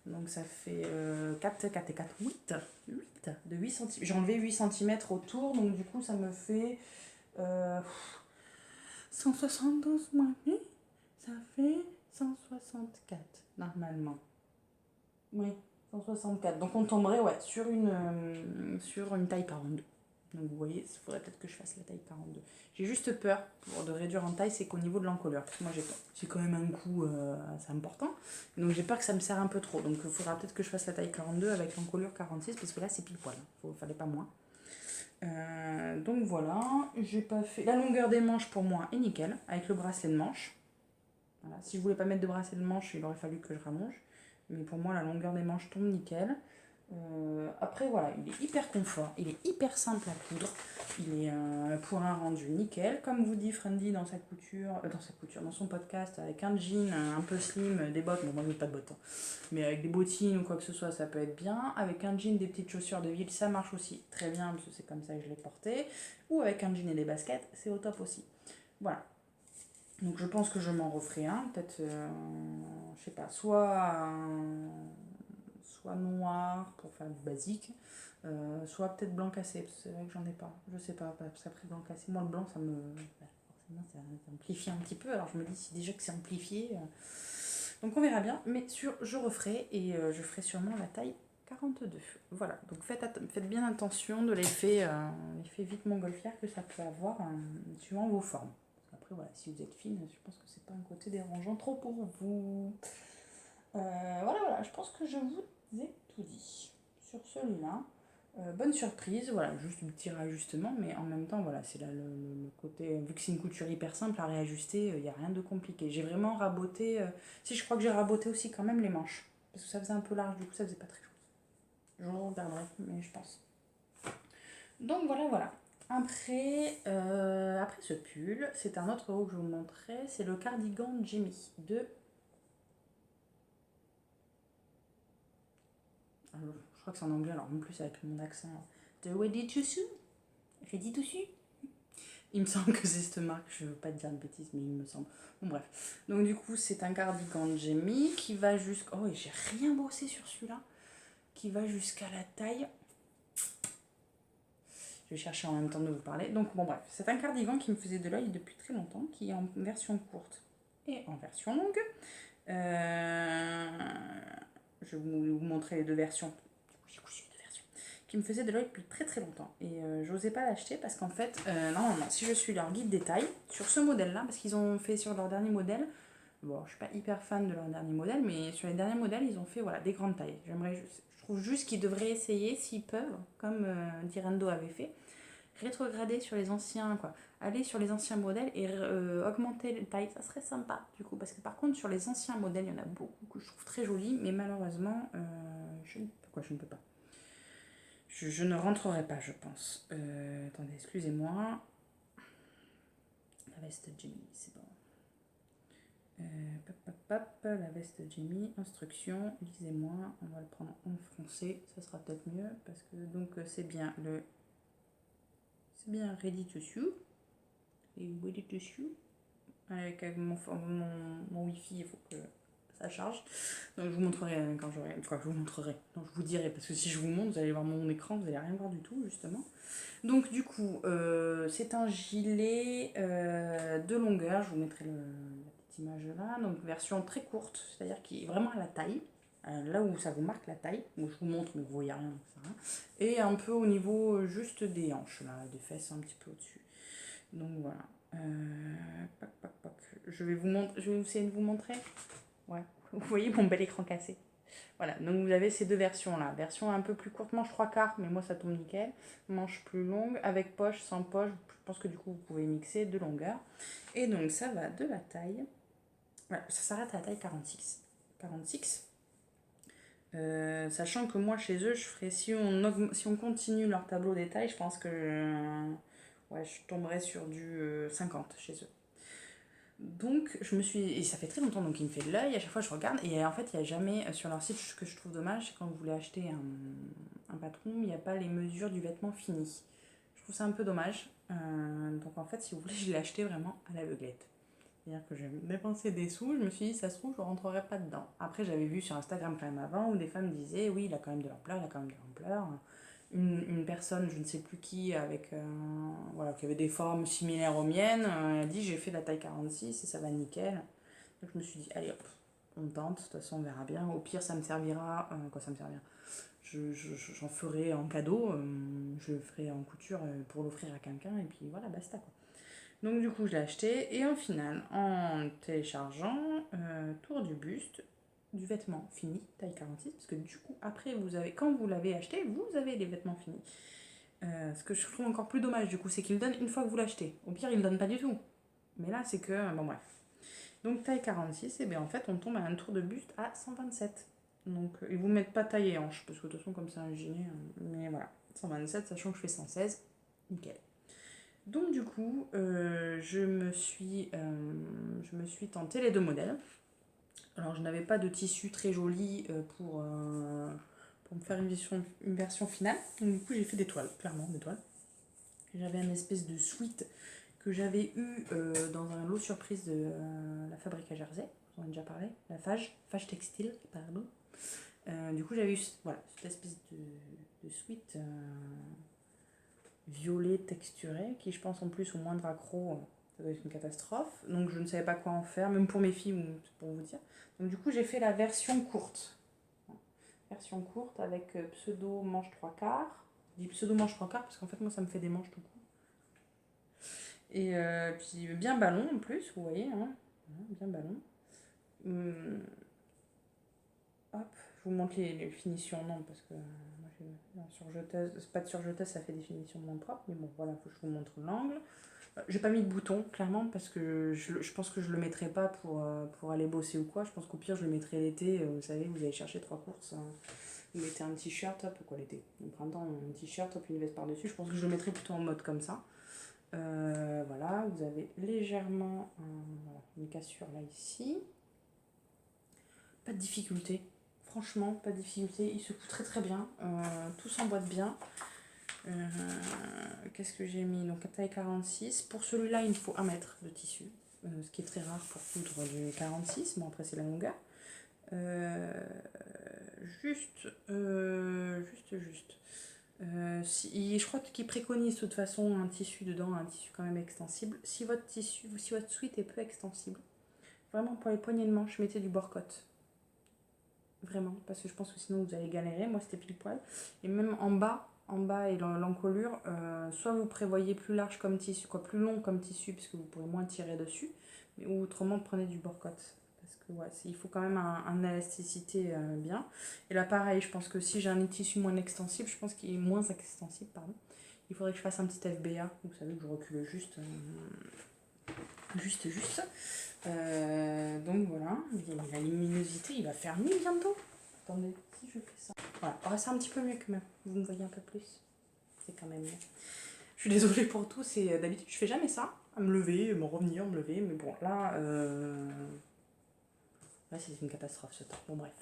Donc ça fait 4, 4 et 4, 8. 8 de 8 cm. J'ai enlevé 8 cm autour, donc du coup ça me fait 172 moins 8, ça fait 164 normalement. Oui, 164. Donc on tomberait ouais, sur une taille 42. Donc vous voyez, il faudrait peut-être que je fasse la taille 42. J'ai juste peur de réduire en taille, c'est qu'au niveau de l'encolure. Moi j'ai quand même un coût assez important. Donc j'ai peur que ça me serre un peu trop. Donc il faudra peut-être que je fasse la taille 42 avec l'encolure 46 parce que là c'est pile poil. Il fallait pas moins. Donc voilà, j'ai pas fait. La longueur des manches pour moi est nickel, avec le bracelet de manche. Voilà. Si je voulais pas mettre de bracelet de manche, il aurait fallu que je rallonge. Mais pour moi, la longueur des manches tombe nickel. Après, voilà, il est hyper confort, il est hyper simple à coudre. Il est pour un rendu nickel. Comme vous dit Friendly dans dans son podcast, avec un jean un peu slim, des bottes, bon, moi, je n'ai pas de bottes, hein, mais avec des bottines ou quoi que ce soit, ça peut être bien. Avec un jean, des petites chaussures de ville, ça marche aussi très bien, parce que c'est comme ça que je l'ai porté. Ou avec un jean et des baskets, c'est au top aussi. Voilà. Donc je pense que je m'en referai un, peut-être, je sais pas, soit noir pour faire du basique, soit peut-être blanc cassé, parce que c'est vrai que j'en ai pas, je sais pas, parce qu'après blanc cassé, moi le blanc ça me, forcément ça amplifie un petit peu, alors je me dis si déjà que c'est amplifié, donc on verra bien, mais je referai et je ferai sûrement la taille 42. Voilà, donc faites bien attention de l'effet vite montgolfière que ça peut avoir suivant vos formes. Après, voilà, si vous êtes fine, je pense que c'est pas un côté dérangeant trop pour vous. Voilà, je pense que je vous ai tout dit sur celui-là. Bonne surprise, voilà, juste un petit réajustement, mais en même temps, voilà, c'est là le côté, vu que c'est une couture hyper simple à réajuster, il n'y a rien de compliqué. J'ai vraiment raboté, si je crois que j'ai raboté aussi quand même les manches, parce que ça faisait un peu large, du coup ça faisait pas très chose. Je regarderai, mais je pense. Donc voilà. Après ce pull, c'est un autre haut que je vous montrais, c'est le cardigan Jimmy de... Alors, je crois que c'est en anglais, alors en plus avec mon accent. De Ready to Sew. Ready to Sew. Il me semble que c'est cette marque, je veux pas te dire de bêtises, mais il me semble. Bon bref. Donc du coup, c'est un cardigan Jimmy qui va jusqu'à... Oh, et j'ai rien bossé sur celui-là. Qui va jusqu'à la taille... Je vais chercher en même temps de vous parler. Donc bon bref, c'est un cardigan qui me faisait de l'œil depuis très longtemps, qui est en version courte et en version longue. Je vais vous montrer les deux versions. Du coup, j'ai deux versions qui me faisaient de l'œil depuis très très longtemps. Et j'osais pas l'acheter parce qu'en fait, normalement, si je suis leur guide détail, sur ce modèle-là, parce qu'ils ont fait sur leur dernier modèle, bon, je suis pas hyper fan de leur dernier modèle, mais sur les derniers modèles, ils ont fait voilà, des grandes tailles. Je trouve juste qu'ils devraient essayer, s'ils peuvent, comme Direndo avait fait, rétrograder sur les anciens, quoi. Aller sur les anciens modèles et augmenter les tailles, ça serait sympa, du coup. Parce que par contre, sur les anciens modèles, il y en a beaucoup que je trouve très jolis, mais malheureusement, je ne peux pas. Je ne rentrerai pas, je pense. Attendez, excusez-moi. La veste Jimmy, c'est bon. La veste Jimmy, instruction, lisez-moi, on va le prendre en français, ça sera peut-être mieux, parce que donc c'est bien ready to sew, et ready to sew, avec mon wifi, il faut que ça charge, donc je vous montrerai quand j'aurai, enfin je vous montrerai, donc je vous dirai, parce que si je vous montre, vous allez voir mon écran, vous allez rien voir du tout, justement. Donc du coup, c'est un gilet de longueur, je vous mettrai la petite image là, donc version très courte, c'est-à-dire qui est vraiment à la taille, là où ça vous marque la taille, où je vous montre mais vous voyez rien, ça, hein, et un peu au niveau juste des hanches, là, des fesses un petit peu au-dessus. Donc voilà. Je vais essayer de vous montrer. Ouais, vous voyez mon bel écran cassé. Voilà, donc vous avez ces deux versions-là. Version un peu plus courte, manche 3/4, mais moi ça tombe nickel. Manche plus longue, avec poche, sans poche. Je pense que du coup vous pouvez mixer de longueur. Et donc ça va de la taille. Voilà, ça s'arrête à la taille 46. 46. Sachant que moi chez eux, je ferais, si on continue leur tableau des tailles, je pense que je tomberais sur du 50 chez eux. Donc je me suis, et ça fait très longtemps, donc il me fait de l'œil, à chaque fois je regarde, et en fait il n'y a jamais sur leur site, ce que je trouve dommage, c'est quand vous voulez acheter un patron, il n'y a pas les mesures du vêtement fini. Je trouve ça un peu dommage, donc en fait si vous voulez je l'ai acheté vraiment à l'aveuglette. C'est-à-dire que j'ai dépensé des sous, je me suis dit ça se trouve je ne rentrerai pas dedans. Après j'avais vu sur Instagram quand même avant où des femmes disaient oui il a quand même de l'ampleur, il a quand même de l'ampleur. Une personne, je ne sais plus qui, avec voilà, qui avait des formes similaires aux miennes, elle a dit j'ai fait la taille 46 et ça va nickel. Donc je me suis dit allez hop, on tente, de toute façon on verra bien. Au pire ça me servira, quoi ça me servira, j'en ferai en cadeau, je le ferai en couture pour l'offrir à quelqu'un et puis voilà basta quoi. Donc du coup je l'ai acheté et en final en téléchargeant tour du buste du vêtement fini, taille 46, parce que du coup après vous avez, quand vous l'avez acheté, vous avez les vêtements finis. Ce que je trouve encore plus dommage du coup, c'est qu'il le donne une fois que vous l'achetez. Au pire il le donne pas du tout. Mais là c'est que, bon bref. Donc taille 46, et bien en fait on tombe à un tour de buste à 127. Donc ils vous mettent pas taille et hanche, parce que de toute façon comme c'est un gilet, mais voilà, 127, sachant que je fais 116, nickel. Donc du coup, je me suis tenté les deux modèles. Alors je n'avais pas de tissu très joli pour me faire une version finale. Donc du coup j'ai fait des toiles, clairement des toiles. J'avais une espèce de sweat que j'avais eu dans un lot surprise de la fabrique à Jersey. J'en ai déjà parlé. La Fage Textile, pardon. Du coup j'avais eu voilà, cette espèce de sweat violet texturé qui je pense en plus au moindre accro ça doit être une catastrophe. Donc je ne savais pas quoi en faire, même pour mes filles, pour vous dire. Donc du coup j'ai fait la version courte. Version courte avec pseudo manche 3/4. Je dis pseudo manche 3/4 parce qu'en fait moi ça me fait des manches tout court. Et puis bien ballon en plus, vous voyez, hein, bien ballon. Hop, je vous montre les finitions, non, parce que moi j'ai surjeteuse, pas de surjeteuse, ça fait des finitions moins propres, mais bon voilà, faut que je vous montre l'angle. J'ai pas mis de bouton, clairement, parce que je pense que je le mettrai pas pour aller bosser ou quoi. Je pense qu'au pire, je le mettrai l'été. Vous savez, vous allez chercher 3 courses. Vous mettez un t-shirt, hop, quoi, l'été. Au printemps, un t-shirt, hop, une veste par-dessus. Je pense que je le mettrai plutôt en mode comme ça. Voilà, vous avez légèrement voilà, une cassure là, ici. Pas de difficulté. Franchement, pas de difficulté. Il se coud très très bien. Tout s'emboîte bien. Qu'est-ce que j'ai mis? Donc taille 46. Pour celui-là, il me faut 1 mètre de tissu. Ce qui est très rare pour coudre du 46. Bon, après, c'est la longueur. Juste. Je crois qu'il préconise de toute façon un tissu dedans, un tissu quand même extensible. Si votre sweat est peu extensible, vraiment pour les poignées de manche, mettez du bord-côte. Vraiment, parce que je pense que sinon vous allez galérer. Moi c'était pile poil. Et même en bas et l'encolure, soit vous prévoyez plus large comme tissu, quoi, plus long comme tissu, puisque vous pourrez moins tirer dessus, mais ou autrement prenez du bord-côte. Parce que ouais, il faut quand même un élasticité bien. Et là pareil, je pense que si j'ai un tissu moins extensible, je pense qu'il est moins extensible, pardon. Il faudrait que je fasse un petit FBA. Vous savez que je recule juste. Donc voilà, la luminosité, il va faire nuit bientôt. Attendez, si je fais ça. Voilà, oh, c'est un petit peu mieux quand même. Vous me voyez un peu plus. C'est quand même mieux. Je suis désolée pour tout, c'est d'habitude je fais jamais ça. À me lever, me revenir, me lever, mais bon là, là c'est une catastrophe ce temps. Bon bref.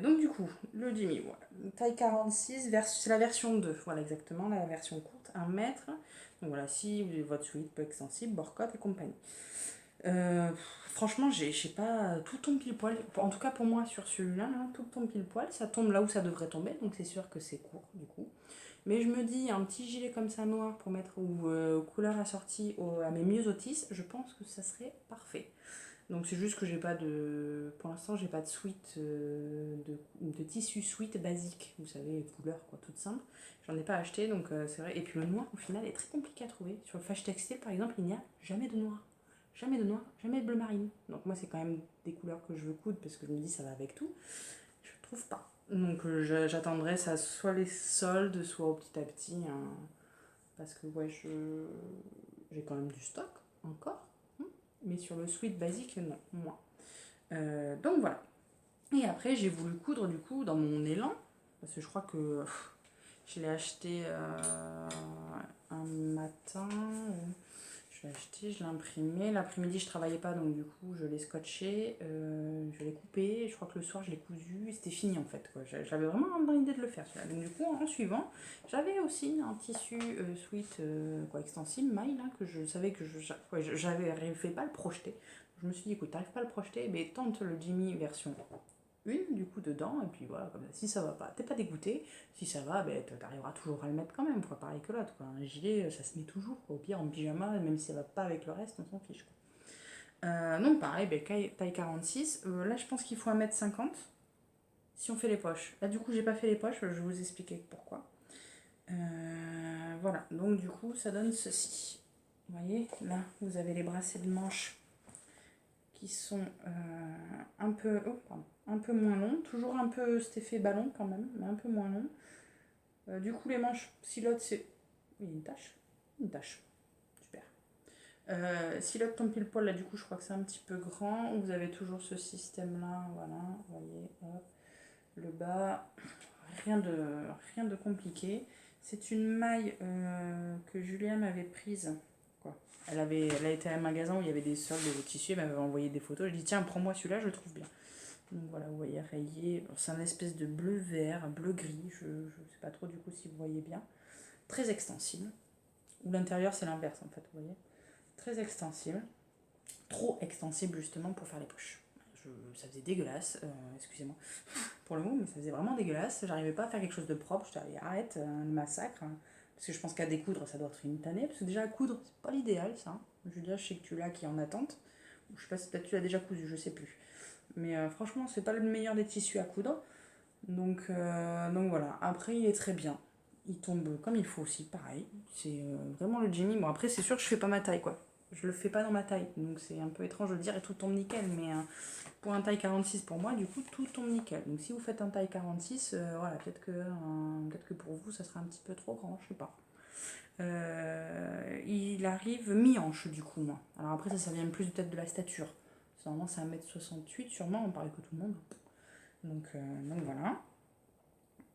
Donc du coup, le Jimmy, voilà. Taille 46, c'est la version 2, voilà exactement, la version courte, 1 mètre. Donc voilà, si votre suite peu extensible, bord-côte et compagnie. Franchement, j'ai pas, tout tombe pile poil. En tout cas pour moi sur celui-là, là, tout tombe pile poil. Ça tombe là où ça devrait tomber, donc c'est sûr que c'est court du coup. Mais je me dis, un petit gilet comme ça noir pour mettre ou couleur assortie à mes myosotis, je pense que ça serait parfait. Donc c'est juste que j'ai pas de. Pour l'instant, j'ai pas de sweat, de tissu sweat basique. Vous savez, couleur quoi, toute simple. J'en ai pas acheté, donc c'est vrai. Et puis le noir, au final, est très compliqué à trouver. Sur le Flash Textile, par exemple, il n'y a jamais de noir. Jamais de noir, jamais de bleu marine. Donc moi, c'est quand même des couleurs que je veux coudre parce que je me dis ça va avec tout. Je trouve pas. Donc j'attendrai ça soit les soldes, soit au petit à petit. Hein, parce que ouais, j'ai quand même du stock encore. Mais sur le sweat basique, non, moins. Donc voilà. Et après, j'ai voulu coudre du coup dans mon élan. Parce que je crois que je l'ai acheté un matin. Je l'ai acheté, je l'ai imprimé. L'après-midi, je travaillais pas, donc du coup, je l'ai scotché, je l'ai coupé. Je crois que le soir, je l'ai cousu. C'était fini en fait. Quoi. J'avais vraiment dans l'idée de le faire. Donc du coup, en suivant, j'avais aussi un tissu sweat quoi, extensible, maille, là, que je savais que j'arrivais pas à le projeter. Je me suis dit, écoute, t'arrives pas à le projeter, mais tente le Jimmy version 1, du coup, dedans, et puis voilà, comme ça. Si ça va pas, t'es pas dégoûté. Si ça va, ben, t'arriveras toujours à le mettre quand même, quoi, pareil que l'autre. Quoi. Un gilet, ça se met toujours, quoi. Au pire, en pyjama, même si ça va pas avec le reste, on s'en fiche. Quoi. Donc pareil, ben, taille 46. Là, je pense qu'il faut 1m50 si on fait les poches. Là, du coup, j'ai pas fait les poches, je vais vous expliquer pourquoi. Voilà, donc du coup, ça donne ceci. Vous voyez, là, vous avez les bracelets de manches qui sont un peu moins longs, toujours un peu cet effet ballon quand même, mais un peu moins long. Du coup les manches, si l'autre c'est... Il y a une tache, super. Si l'autre tombe pile poil là, du coup je crois que c'est un petit peu grand. Vous avez toujours ce système là, voilà, vous voyez, hop, le bas, rien de compliqué. C'est une maille que Julien m'avait prise. Elle a été à un magasin où il y avait des soldes de tissus, elle m'avait envoyé des photos. Je dis tiens, prends-moi celui-là, je le trouve bien. Donc voilà, vous voyez rayé. C'est un espèce de bleu vert, bleu gris, je ne sais pas trop du coup si vous voyez bien. Très extensible. Ou l'intérieur c'est l'inverse en fait, vous voyez. Très extensible. Trop extensible justement pour faire les poches. Ça faisait dégueulasse, excusez-moi pour le mot, mais ça faisait vraiment dégueulasse. J'arrivais pas à faire quelque chose de propre. Je disais arrête, le massacre. Parce que je pense qu'à découdre, ça doit être une tannée. Parce que déjà, à coudre, c'est pas l'idéal, ça. Julia, je sais que tu l'as qui est en attente. Je sais pas si peut-être tu l'as déjà cousu, je sais plus. Mais franchement, c'est pas le meilleur des tissus à coudre. Donc voilà. Après, il est très bien. Il tombe comme il faut aussi, pareil. C'est vraiment le Jimmy. Bon, après, c'est sûr que je fais pas ma taille, quoi. Je le fais pas dans ma taille. Donc c'est un peu étrange de le dire et tout tombe nickel. Mais pour un taille 46 pour moi, du coup, tout tombe nickel. Donc si vous faites un taille 46, voilà, peut-être que pour vous, ça sera un petit peu trop grand, je sais pas. Il arrive mi-hanche, du coup, moi. Alors après, ça vient plus peut-être de la stature. Normalement, c'est 1m68, sûrement, on parle que tout le monde. Donc voilà.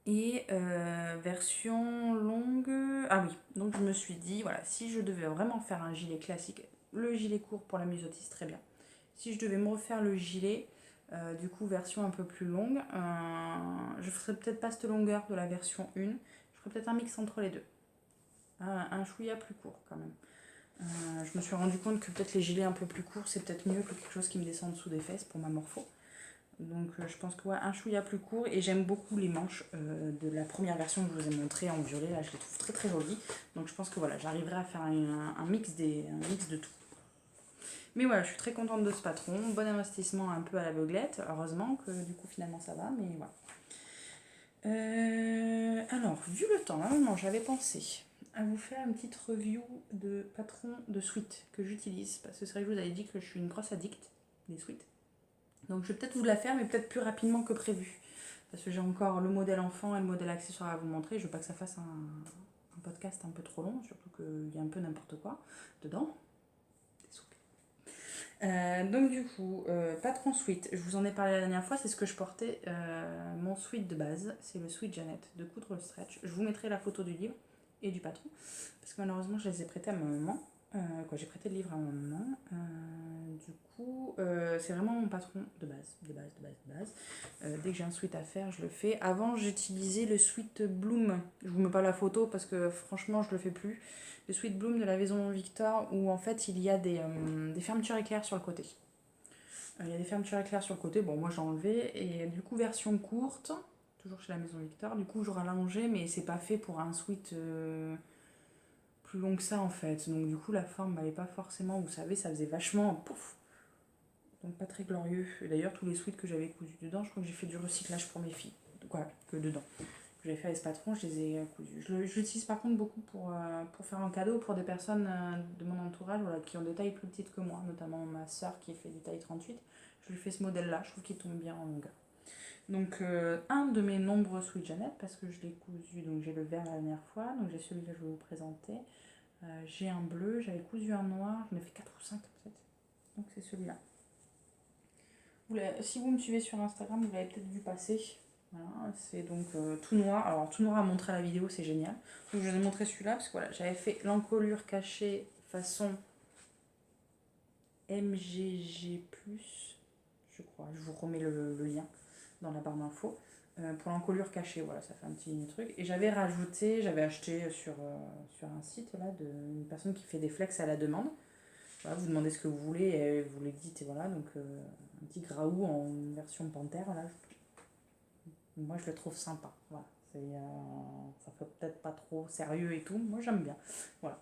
Et version longue... Ah oui, donc je me suis dit, voilà, si je devais vraiment faire un gilet classique, le gilet court pour la myosotis, très bien. Si je devais me refaire le gilet, du coup version un peu plus longue, je ferais peut-être pas cette longueur de la version 1, je ferais peut-être un mix entre les deux. Un chouïa plus court quand même. Je me suis rendu compte que peut-être les gilets un peu plus courts, c'est peut-être mieux que quelque chose qui me descend en dessous des fesses pour ma morpho. Donc je pense que ouais, un chouïa plus court. Et j'aime beaucoup les manches de la première version que je vous ai montré en violet. Là, je les trouve très très jolies. Donc je pense que voilà, j'arriverai à faire un mix de tout. Mais voilà, je suis très contente de ce patron. Bon investissement un peu à l'aveuglette. Heureusement que du coup finalement ça va. Mais voilà. Alors, vu le temps, normalement j'avais pensé à vous faire une petite review de patron de sweat que j'utilise. Parce que c'est vrai que je vous avais dit que je suis une grosse addict des sweats. Donc je vais peut-être vous la faire, mais peut-être plus rapidement que prévu. Parce que j'ai encore le modèle enfant et le modèle accessoire à vous montrer. Je veux pas que ça fasse un podcast un peu trop long, surtout qu'il y a un peu n'importe quoi dedans. Donc du coup, patron sweat, je vous en ai parlé la dernière fois, c'est ce que je portais, mon sweat de base, c'est le sweat Jeannette de Coudre le Stretch. Je vous mettrai la photo du livre et du patron, parce que malheureusement je les ai prêtés à ma maman. J'ai prêté le livre à ma maman. Du coup, c'est vraiment mon patron de base, de base, de base, de base. Dès que j'ai un sweat à faire, je le fais. Avant, j'utilisais le sweat Bloom. Je vous mets pas la photo parce que franchement, je le fais plus. Le sweat Bloom de la maison Victor où en fait il y a des fermetures éclairs sur le côté. Il y a des fermetures éclairs sur le côté. Bon, moi j'ai enlevé. Et du coup, version courte, toujours chez la maison Victor. Du coup, j'aurai allongé, mais c'est pas fait pour un sweat plus long que ça en fait. Donc du coup la forme m'allait pas forcément, vous savez, ça faisait vachement pouf. Donc pas très glorieux. Et d'ailleurs tous les sweats que j'avais cousus dedans, je crois que j'ai fait du recyclage pour mes filles. Quoi, que dedans. Que j'avais fait avec ce patron, je les ai cousus. Je l'utilise par contre beaucoup pour faire un cadeau pour des personnes de mon entourage voilà, qui ont des tailles plus petites que moi, notamment ma soeur qui fait des tailles 38. Je lui fais ce modèle là, je trouve qu'il tombe bien en longueur. Donc un de mes nombreux sweats Jeannette parce que je l'ai cousu, donc j'ai le vert la dernière fois, donc j'ai celui que je vais vous présenter. J'ai un bleu, j'avais cousu un noir, j'en ai fait 4 ou 5 peut-être. Donc c'est celui-là. Si vous me suivez sur Instagram, vous l'avez peut-être vu passer. Voilà, c'est donc tout noir. Alors tout noir à montrer à la vidéo, c'est génial. Donc je vous ai montré celui-là parce que voilà, j'avais fait l'encolure cachée façon MGG+, je crois. Je vous remets le lien dans la barre d'infos. Pour l'encolure cachée, voilà, ça fait un petit truc. Et j'avais acheté sur un site là d'une personne qui fait des flex à la demande. Voilà, vous demandez ce que vous voulez et vous l'éditez, voilà, donc un petit graou en version panthère, là. Moi je le trouve sympa, voilà. Ça fait peut-être pas trop sérieux et tout, moi j'aime bien, voilà.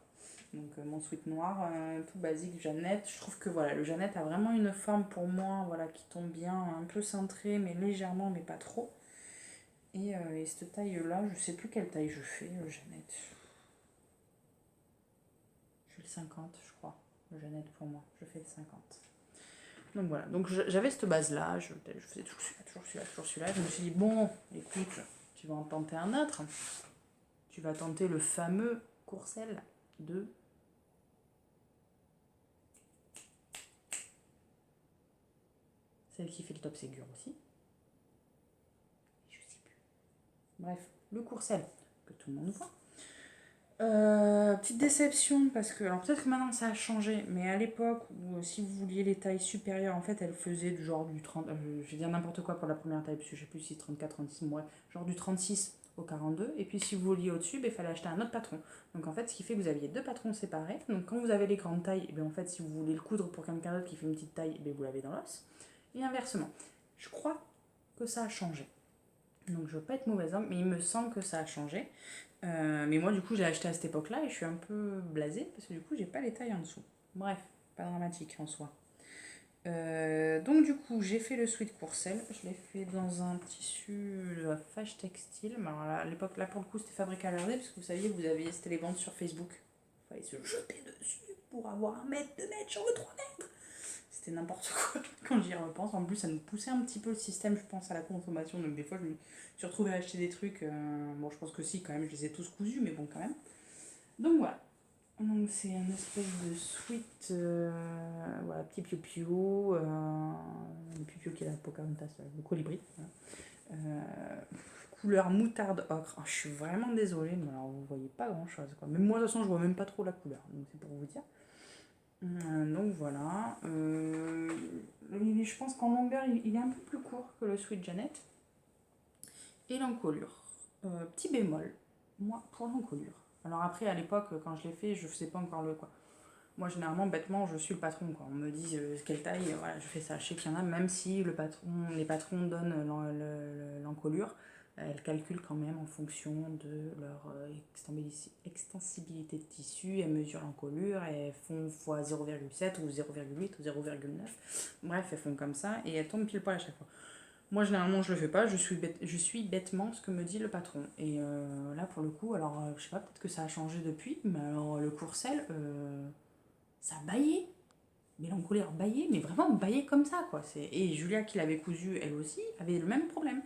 Donc mon sweat noir, tout basique, Jeannette. Je trouve que voilà, le Jeannette a vraiment une forme pour moi, voilà, qui tombe bien, un peu cintrée, mais légèrement, mais pas trop. Et cette taille-là, je sais plus quelle taille je fais, Jeannette. Je fais le 50, je crois. Le Jeannette pour moi, je fais le 50. Donc voilà, donc j'avais cette base-là, je faisais toujours celui-là, toujours celui-là, toujours celui-là. Je me suis dit, bon, écoute, tu vas en tenter un autre. Tu vas tenter le fameux Courcelles de... Celle qui fait le top Ségur aussi. Je sais plus. Bref, le Courcelles, que tout le monde voit. Petite déception parce que, alors peut-être que maintenant ça a changé, mais à l'époque où si vous vouliez les tailles supérieures, en fait elle faisait du genre du 30, je vais dire n'importe quoi pour la première taille, parce que je sais plus si 34, 36, ouais, genre du 36 au 42, et puis si vous vouliez au-dessus, il fallait acheter un autre patron. Donc en fait ce qui fait que vous aviez deux patrons séparés, donc quand vous avez les grandes tailles, et bien en fait si vous voulez le coudre pour quelqu'un d'autre qui fait une petite taille, et bien vous l'avez dans l'os, et inversement. Je crois que ça a changé. Donc je veux pas être mauvaise homme, mais il me semble que ça a changé. Mais moi du coup j'ai acheté à cette époque-là et je suis un peu blasée parce que du coup j'ai pas les tailles en dessous. Bref, pas dramatique en soi. Donc du coup j'ai fait le sweat Courcelles, je l'ai fait dans un tissu fâche textile. Mais alors à l'époque là pour le coup c'était fabriqué à l'Ardé parce que vous saviez que c'était les ventes sur Facebook. Il fallait se jeter dessus pour avoir 1 mètre, 2 mètres, j'en veux 3 mètres. C'était n'importe quoi quand j'y repense. En plus ça nous poussait un petit peu le système je pense à la consommation. Donc des fois je me suis retrouvée à acheter des trucs. Bon je pense que si quand même je les ai tous cousus mais bon quand même. Donc voilà. Donc c'est un espèce de sweat, voilà, petit piou-piou, le piou-piou qui est la Pocahontas, le colibri. Voilà. Couleur moutarde ocre. Oh, je suis vraiment désolée, mais alors vous voyez pas grand chose quoi. Même moi de toute façon je vois même pas trop la couleur, donc c'est pour vous dire. Donc voilà. Je pense qu'en longueur il est un peu plus court que le sweat Jeannette. Et l'encolure. Petit bémol, moi pour l'encolure. Alors après à l'époque quand je l'ai fait je faisais pas encore le quoi. Moi, généralement, bêtement, je suis le patron, quoi. On me dit quelle taille, voilà, je fais ça. Je sais qu'il y en a, même si les patrons donnent l'encolure, elles calculent quand même en fonction de leur extensibilité de tissu, elles mesurent l'encolure, et elles font fois 0,7 ou 0,8 ou 0,9. Bref, elles font comme ça, et elles tombent pile poil à chaque fois. Moi, généralement, je le fais pas, je suis bêtement ce que me dit le patron. Et là, pour le coup, alors, je sais pas, peut-être que ça a changé depuis, mais alors, le courcelle, ça baillait. Mais l'encolure baillait, mais vraiment baillait comme ça, quoi. Et Julia, qui l'avait cousu, elle aussi, avait le même problème.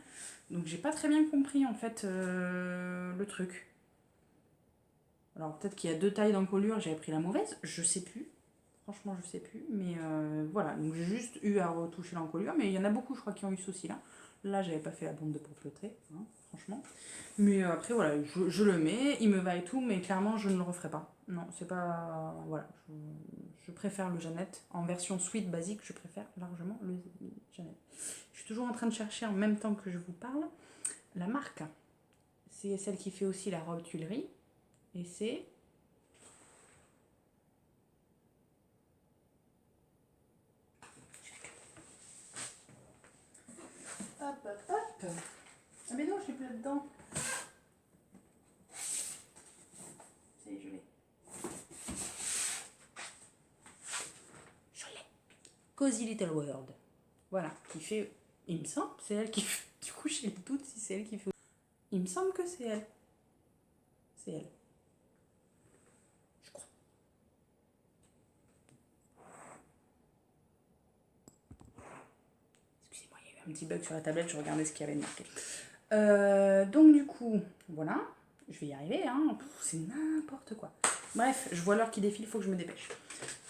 Donc, j'ai pas très bien compris, en fait, le truc. Alors, peut-être qu'il y a deux tailles d'encolure, j'avais pris la mauvaise, je sais plus. Franchement, je sais plus. Mais voilà, donc j'ai juste eu à retoucher l'encolure. Mais il y en a beaucoup, je crois, qui ont eu ce souci-là. Là, j'avais pas fait la bande de propreté, hein, franchement. Mais après, voilà, je le mets, il me va et tout, mais clairement, je ne le referai pas. Non, c'est pas. Voilà, je préfère le Jeannette. En version suite basique, je préfère largement le Jeannette. Je suis toujours en train de chercher en même temps que je vous parle la marque. C'est celle qui fait aussi la robe Tuileries. Et c'est. Hop, hop, hop. Ah, mais non, je l'ai plus là-dedans. C'est, je l'ai. Je l'ai. Cozy Little World. Voilà, qui fait. Il me semble, c'est elle qui fait. Du coup, j'ai le doute si c'est elle qui fait. Il me semble que c'est elle. C'est elle. Je crois. Excusez-moi, il y a eu un petit bug sur la tablette, je regardais ce qu'il y avait marqué. Donc, du coup, voilà. Je vais y arriver, hein. C'est n'importe quoi. Bref, je vois l'heure qui défile, il faut que je me dépêche.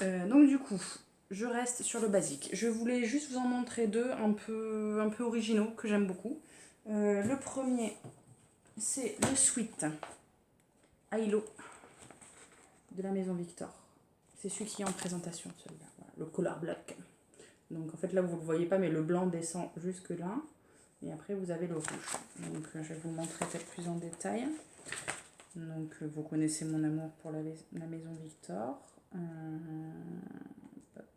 Donc, du coup, je reste sur le basique. Je voulais juste vous en montrer deux un peu originaux que j'aime beaucoup. Le premier, c'est le Sweat Hilo de la maison Victor. C'est celui qui est en présentation, celui-là. Voilà, le color black. Donc en fait là vous ne le voyez pas, mais le blanc descend jusque là. Et après vous avez le rouge. Donc je vais vous montrer peut-être plus en détail. Donc vous connaissez mon amour pour la maison Victor. Hop,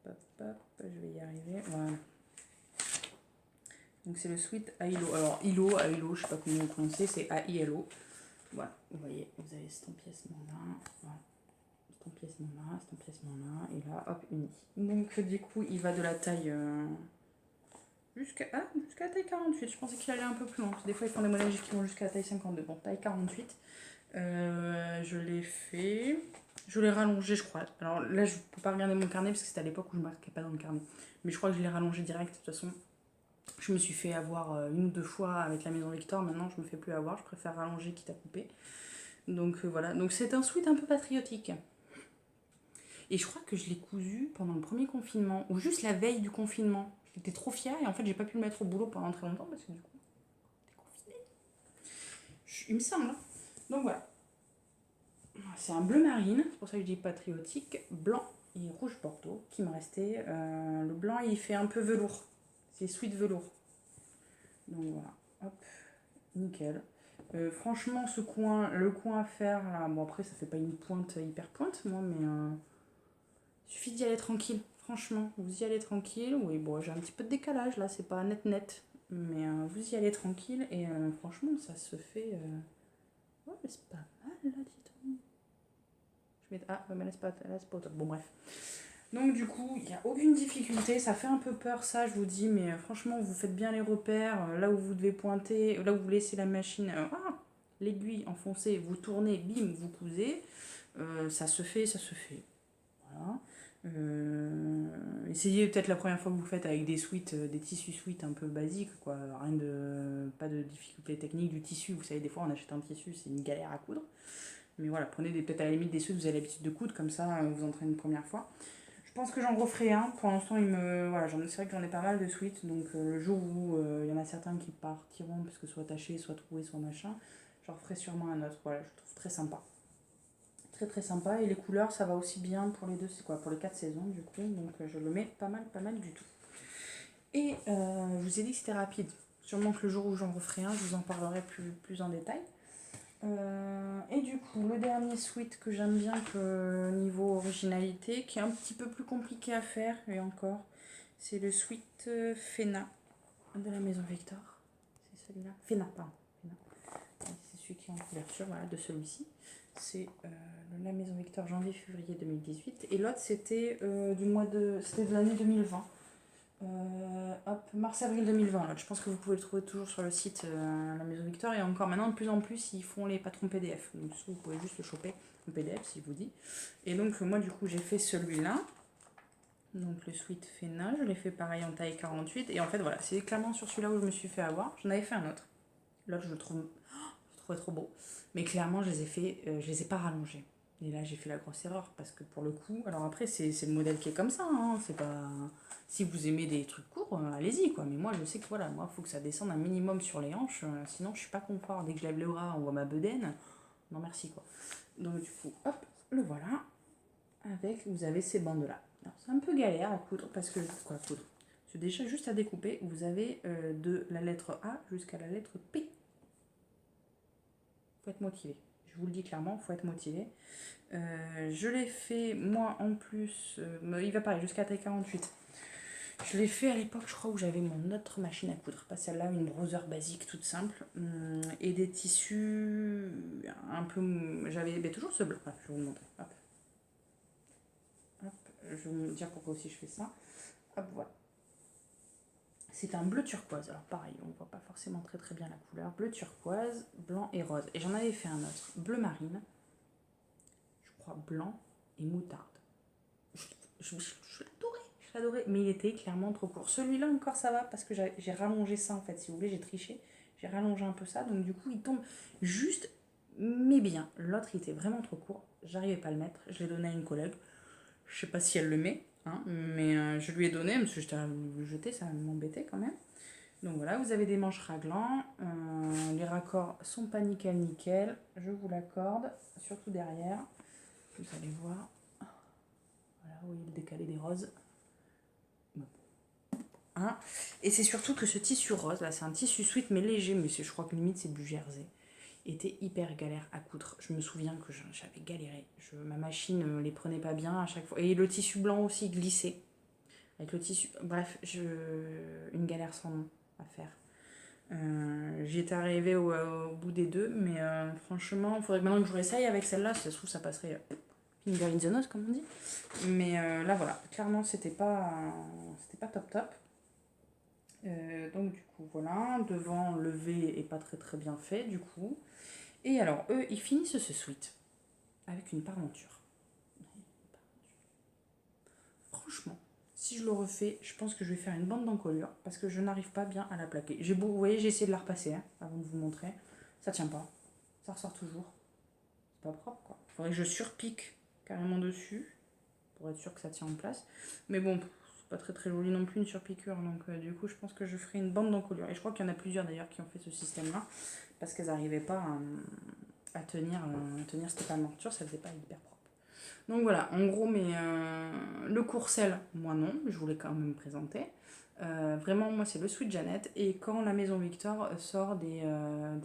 hop, hop, je vais y arriver. Voilà. Donc c'est le Sweat Hilo. Alors Hilo, je sais pas comment vous prononcez, c'est A-I-L-O. Voilà, vous voyez, vous avez cet empiècement là. Voilà. Cet empiècement là, et là, hop, uni. Donc du coup, il va de la taille jusqu'à la taille 48. Je pensais qu'il allait un peu plus loin. Des fois, ils font des modèles qui vont jusqu'à la taille 52. Bon, taille 48. Je l'ai fait. Je l'ai rallongé, je crois. Alors là, je peux pas regarder mon carnet parce que c'était à l'époque où je marquais pas dans le carnet. Mais je crois que je l'ai rallongé direct. De toute façon, je me suis fait avoir une ou deux fois avec la maison Victor. Maintenant, je me fais plus avoir. Je préfère rallonger quitte à couper. Donc voilà. Donc c'est un sweat un peu patriotique. Et je crois que je l'ai cousu pendant le premier confinement, ou juste la veille du confinement. J'étais trop fière et en fait j'ai pas pu le mettre au boulot pendant très longtemps parce que du coup, j'étais confinée. Il me semble. Hein. Donc voilà. C'est un bleu marine, c'est pour ça que je dis patriotique, blanc et rouge bordeaux qui me restait. Le blanc il fait un peu velours. C'est sweet velours. Donc voilà. Hop. Nickel. Franchement, le coin à faire, là, bon après ça fait pas une pointe hyper pointe, moi, mais il suffit d'y aller tranquille. Franchement, vous y allez tranquille. Oui, bon, j'ai un petit peu de décalage là, c'est pas net, mais vous y allez tranquille et franchement, ça se fait. Ouais, mais c'est pas mal là, dis donc. Ah, ouais, mais là, c'est pas au top. Bon, bref. Donc, du coup, il n'y a aucune difficulté. Ça fait un peu peur, ça, je vous dis, mais franchement, vous faites bien les repères. Là où vous devez pointer, là où vous laissez la machine, l'aiguille enfoncée, vous tournez, bim, vous cousez. Ça se fait, ça se fait. Voilà. Essayez peut-être la première fois que vous faites avec des sweats, des tissus sweats un peu basiques, quoi. Pas de difficulté technique du tissu. Vous savez, des fois on achète un tissu, c'est une galère à coudre. Mais voilà, prenez peut-être à la limite des sweats, vous avez l'habitude de coudre, comme ça vous entraînez une première fois. Je pense que j'en referai un. Pour l'instant, voilà, c'est vrai que j'en ai pas mal de sweats, donc le jour où il y en a certains qui partiront parce que soit tachés, soit troués, soit machin, j'en referai sûrement un autre. Voilà, je trouve très sympa. Très très sympa, et les couleurs ça va aussi bien pour les deux, c'est quoi, pour les 4 saisons du coup, donc je le mets pas mal du tout. Et je vous ai dit que c'était rapide, sûrement que le jour où j'en referai un, je vous en parlerai plus en détail. Et du coup, le dernier sweat que j'aime bien que niveau originalité, qui est un petit peu plus compliqué à faire, et encore, c'est le sweat Fena de la maison Victor. C'est celui-là. Fena, pardon. Fena. C'est celui qui est en couverture, voilà, de celui-ci. C'est la maison Victor janvier-février 2018. Et l'autre, c'était c'était de l'année 2020. Mars-avril 2020. Là. Je pense que vous pouvez le trouver toujours sur le site La Maison Victor. Et encore maintenant, de plus en plus, ils font les patrons PDF. Donc, vous pouvez juste le choper en PDF si je vous dis. Et donc, moi, du coup, j'ai fait celui-là. Donc, le Sweet Fena. Je l'ai fait pareil en taille 48. Et en fait, voilà, c'est clairement sur celui-là où je me suis fait avoir. J'en avais fait un autre. L'autre, je le trouvais trop beau. Mais clairement, je les ai pas rallongés. Et là, j'ai fait la grosse erreur parce que pour le coup, alors après, c'est le modèle qui est comme ça, hein, c'est pas. Si vous aimez des trucs courts, allez-y quoi. Mais moi, je sais que voilà, moi, il faut que ça descende un minimum sur les hanches, sinon, je suis pas confort. Dès que je lève les bras, on voit ma bedaine. Non, merci quoi. Donc, du coup, hop, le voilà. Avec, vous avez ces bandes-là. Alors, c'est un peu galère à coudre parce que. Quoi, coudre? C'est déjà juste à découper. Vous avez de la lettre A jusqu'à la lettre P. Faut être motivé. Je vous le dis clairement, faut être motivé. Je l'ai fait, moi en plus, il va pareil, jusqu'à taille 48. Je l'ai fait à l'époque, je crois, où j'avais mon autre machine à coudre. Pas celle-là, une brother basique toute simple. Et des tissus un peu. J'avais toujours ce bleu. Je vais vous montrer. Hop. Hop. Je vais vous dire pourquoi aussi je fais ça. Hop, voilà. C'est un bleu turquoise. Alors pareil, on ne voit pas forcément très très bien la couleur. Bleu turquoise, blanc et rose. Et j'en avais fait un autre. Bleu marine. Je crois blanc et moutarde. Je l'adorais, mais il était clairement trop court. Celui-là encore ça va parce que j'ai rallongé ça en fait, si vous voulez, j'ai triché. J'ai rallongé un peu ça, donc du coup il tombe juste, mais bien. L'autre il était vraiment trop court, j'arrivais pas à le mettre, je l'ai donné à une collègue. Je sais pas si elle le met, hein, mais je lui ai donné parce que j'étais à le jeter, ça m'embêtait quand même. Donc voilà, vous avez des manches raglants, les raccords sont pas nickel nickel, je vous l'accorde, surtout derrière, vous allez voir. Voilà, vous voyez le décalé des roses. Hein. Et c'est surtout que ce tissu rose, là, c'est un tissu sweat mais léger, mais je crois que limite c'est du jersey, était hyper galère à coudre. Je me souviens que j'avais galéré. Ma machine les prenait pas bien à chaque fois. Et le tissu blanc aussi glissait. Avec le tissu. Bref, une galère sans nom à faire. J'y étais arrivée au bout des deux, mais franchement, il faudrait que maintenant que je réessaye avec celle-là, si ça se trouve, ça passerait finger in the nose, comme on dit. Mais là, voilà, clairement, c'était pas top top. Donc du coup voilà, devant le V est pas très très bien fait du coup. Et alors eux ils finissent ce sweat avec une parmenture. Franchement, si je le refais, je pense que je vais faire une bande d'encolure parce que je n'arrive pas bien à la plaquer. Vous voyez, j'ai essayé de la repasser hein, avant de vous montrer. Ça tient pas, ça ressort toujours. C'est pas propre quoi. Faudrait que je surpique carrément dessus pour être sûr que ça tient en place. Mais bon, c'est pas très très joli non plus une surpiqûre, donc du coup je pense que je ferai une bande d'encolure. Et je crois qu'il y en a plusieurs d'ailleurs qui ont fait ce système-là, parce qu'elles n'arrivaient pas à tenir cette parmenture, ça faisait pas hyper propre. Donc voilà, en gros, le courcelle, moi non, je voulais quand même présenter. Vraiment, moi c'est le Sweet Janet. Et quand la maison Victor sort des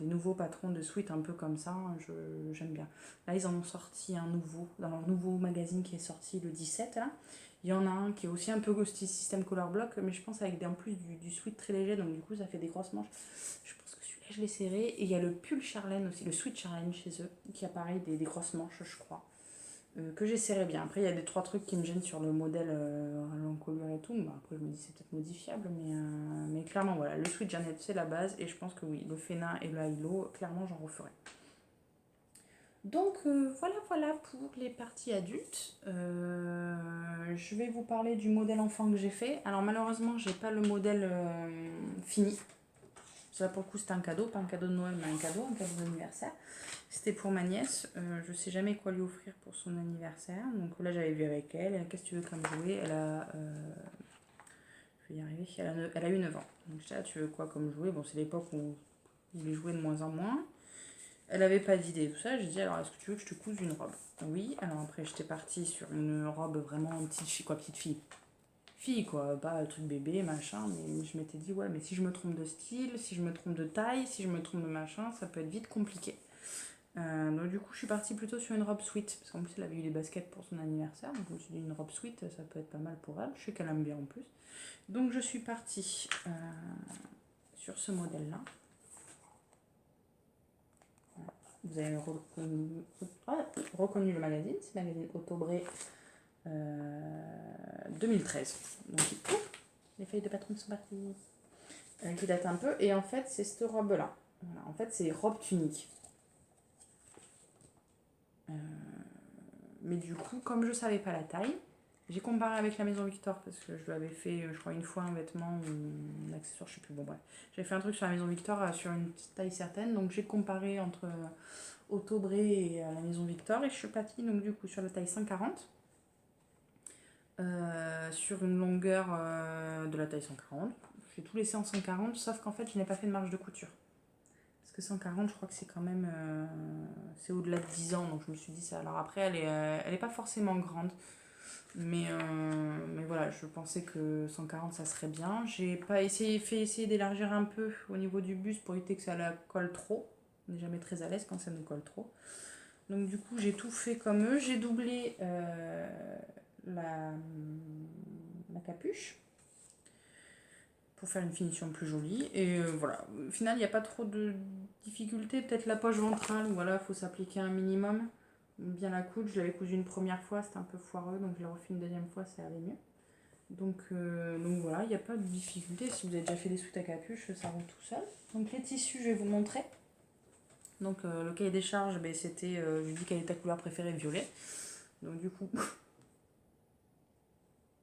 nouveaux patrons de Sweet un peu comme ça, j'aime bien. Là, ils en ont sorti un nouveau, dans leur nouveau magazine qui est sorti le 17. Là. Il y en a un qui est aussi un peu système color block, mais je pense avec en plus du Sweet très léger, donc du coup ça fait des grosses manches. Je pense que celui-là je l'ai serré. Et il y a le pull Charlène aussi, le Sweet Charlène chez eux, qui a pareil des grosses manches, je crois. Que j'essaierai bien. Après, il y a des trois trucs qui me gênent sur le modèle à l'encolure et tout. Bah, après, je me dis c'est peut-être modifiable, mais clairement, voilà, le Sweet Janet, c'est la base. Et je pense que oui, le Fena et le Hilo, clairement, j'en referai. Donc, voilà pour les parties adultes. Je vais vous parler du modèle enfant que j'ai fait. Alors, malheureusement, j'ai pas le modèle fini. Ça, pour le coup, c'était un cadeau, pas un cadeau de Noël, mais un cadeau d'anniversaire. C'était pour ma nièce. Je sais jamais quoi lui offrir pour son anniversaire. Donc là, j'avais vu avec elle. Qu'est-ce que tu veux comme jouet? Elle a. Je vais y arriver. Elle a eu 9 ans. Donc je dis, tu veux quoi comme jouet? Bon, c'est l'époque où les jouets de moins en moins. Elle avait pas d'idée, tout ça. J'ai dit, alors, est-ce que tu veux que je te couse une robe? Oui. Alors après, j'étais partie sur une robe vraiment petite fille, fille quoi, pas le truc bébé, machin, mais je m'étais dit, ouais, mais si je me trompe de style, si je me trompe de taille, si je me trompe de machin, ça peut être vite compliqué. Donc du coup je suis partie plutôt sur une robe sweat, parce qu'en plus elle avait eu des baskets pour son anniversaire, donc je me suis dit une robe sweat ça peut être pas mal pour elle, je sais qu'elle aime bien en plus. Donc je suis partie sur ce modèle là. Vous avez reconnu le magazine, c'est le magazine Autobré 2013. Donc les feuilles de patron sont parties. Qui date un peu, et en fait c'est cette robe là. Voilà, en fait c'est robe tunique. Mais du coup, comme je savais pas la taille, j'ai comparé avec la Maison Victor parce que je lui avais fait, je crois, une fois un vêtement ou un accessoire, je sais plus. Bon, bref. J'ai fait un truc sur la Maison Victor sur une taille certaine, donc j'ai comparé entre Autobré et la Maison Victor et je suis partie donc du coup sur la taille 140. Sur une longueur de la taille 140. J'ai tout laissé en 140, sauf qu'en fait, je n'ai pas fait de marge de couture. Parce que 140, je crois que c'est quand même. C'est au-delà de 10 ans, donc je me suis dit ça. Alors après, elle est pas forcément grande. Mais voilà, je pensais que 140 ça serait bien. J'ai pas essayé d'élargir un peu au niveau du buste pour éviter que ça la colle trop. On n'est jamais très à l'aise quand ça nous colle trop. Donc du coup, j'ai tout fait comme eux. J'ai doublé la, la capuche pour faire une finition plus jolie. Et voilà, au final, il n'y a pas trop de difficultés. Peut-être la poche ventrale, voilà, il faut s'appliquer un minimum. Bien la coudre, je l'avais cousue une première fois, c'était un peu foireux, donc je l'ai refait une deuxième fois, ça allait mieux. Donc voilà, il n'y a pas de difficulté. Si vous avez déjà fait des sous à capuche, ça roule tout seul. Donc les tissus, je vais vous montrer. Donc le cahier des charges, ben, c'était, je lui dis quelle est ta couleur préférée, violet. Donc du coup,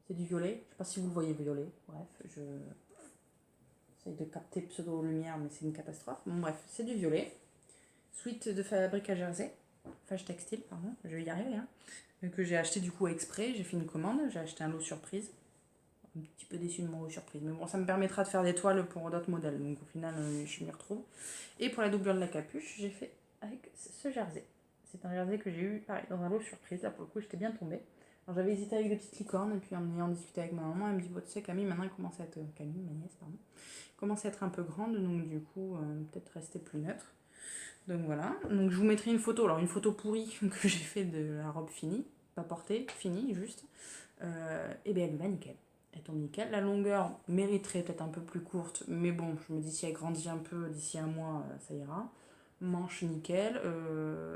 c'est du violet. Je sais pas si vous le voyez violet. Bref, j'essaye de capter pseudo-lumière, mais c'est une catastrophe. Bon bref, c'est du violet. Suite de fabrique à jersey. Fage textile, pardon. Je vais y arriver. Hein. Que j'ai acheté du coup exprès. J'ai fait une commande. J'ai acheté un lot surprise. Un petit peu déçu de mon lot surprise. Mais bon, ça me permettra de faire des toiles pour d'autres modèles. Donc au final, je m'y retrouve. Et pour la doublure de la capuche, j'ai fait avec ce jersey. C'est un jersey que j'ai eu pareil, dans un lot surprise. Là, pour le coup, j'étais bien tombée. Alors j'avais hésité avec des petites licornes. Et puis en ayant discuté avec ma maman, elle me dit bon, tu sais, Camille, maintenant, elle commence à être. Camille, ma nièce, pardon. Commence à être un peu grande. Donc du coup, peut-être rester plus neutre. Donc voilà. Donc je vous mettrai une photo. Alors une photo pourrie que j'ai fait de la robe finie. Pas portée, finie, juste. Et bien elle va nickel. Elle tombe nickel. La longueur mériterait peut-être un peu plus courte, mais bon, je me dis si elle grandit un peu d'ici un mois, ça ira. Manche nickel.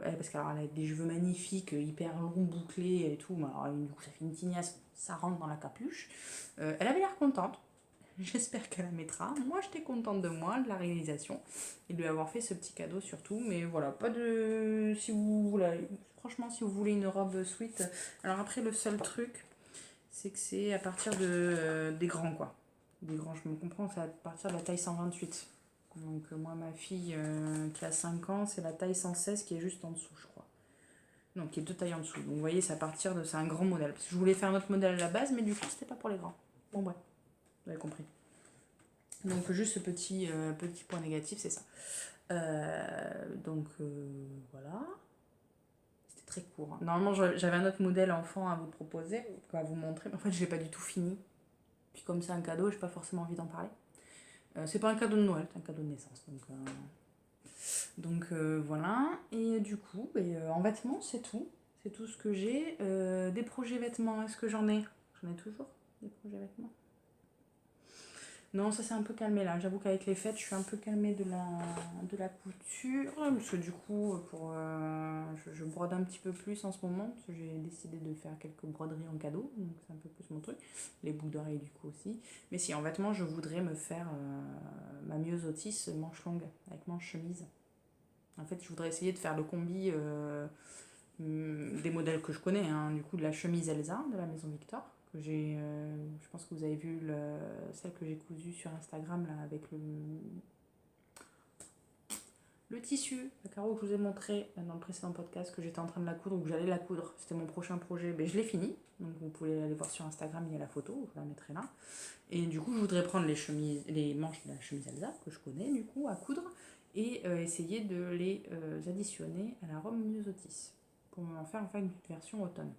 Parce qu'elle a des cheveux magnifiques, hyper longs, bouclés et tout. Alors, du coup, ça fait une tignasse, ça rentre dans la capuche. Elle avait l'air contente. J'espère qu'elle la mettra. Moi, j'étais contente de moi, de la réalisation et de lui avoir fait ce petit cadeau surtout. Mais voilà, pas de. Si vous voulez. Franchement, si vous voulez une robe sweat. Alors, après, le seul truc, c'est que c'est à partir des grands, quoi. Des grands, je me comprends, c'est à partir de la taille 128. Donc, moi, ma fille qui a 5 ans, c'est la taille 116 qui est juste en dessous, je crois. Non, qui est 2 tailles en dessous. Donc, vous voyez, c'est à partir de. C'est un grand modèle. Parce que je voulais faire un autre modèle à la base, mais du coup, c'était pas pour les grands. Bon, bref, vous avez compris. Donc juste ce petit point négatif, c'est ça. Voilà. C'était très court. Hein. Normalement, j'avais un autre modèle enfant à vous proposer, à vous montrer, mais en fait, je l'ai pas du tout fini. Puis comme c'est un cadeau, j'ai pas forcément envie d'en parler. C'est pas un cadeau de Noël, c'est un cadeau de naissance. Donc voilà. Et du coup, en vêtements, c'est tout. C'est tout ce que j'ai. Des projets vêtements, est-ce que j'en ai? J'en ai toujours, des projets vêtements. Non, ça s'est un peu calmé là. J'avoue qu'avec les fêtes, je suis un peu calmée de la couture. Parce que du coup, je brode un petit peu plus en ce moment. Parce que j'ai décidé de faire quelques broderies en cadeau. Donc c'est un peu plus mon truc. Les boucles d'oreilles du coup aussi. Mais si, en vêtements, je voudrais me faire ma myosotis manche longue avec manche chemise. En fait, je voudrais essayer de faire le combi des modèles que je connais. Hein. Du coup, de la chemise Elsa de la Maison Victor. Je pense que vous avez vu celle que j'ai cousue sur Instagram là, avec le tissu, le carreau que je vous ai montré dans le précédent podcast, que j'étais en train de la coudre ou que j'allais la coudre. C'était mon prochain projet, mais je l'ai fini. Donc vous pouvez aller voir sur Instagram, il y a la photo, je la mettrai là. Et du coup, je voudrais prendre les manches de la chemise Elsa, que je connais du coup, à coudre, et essayer de les additionner à la robe myosotis, pour en faire une version automne.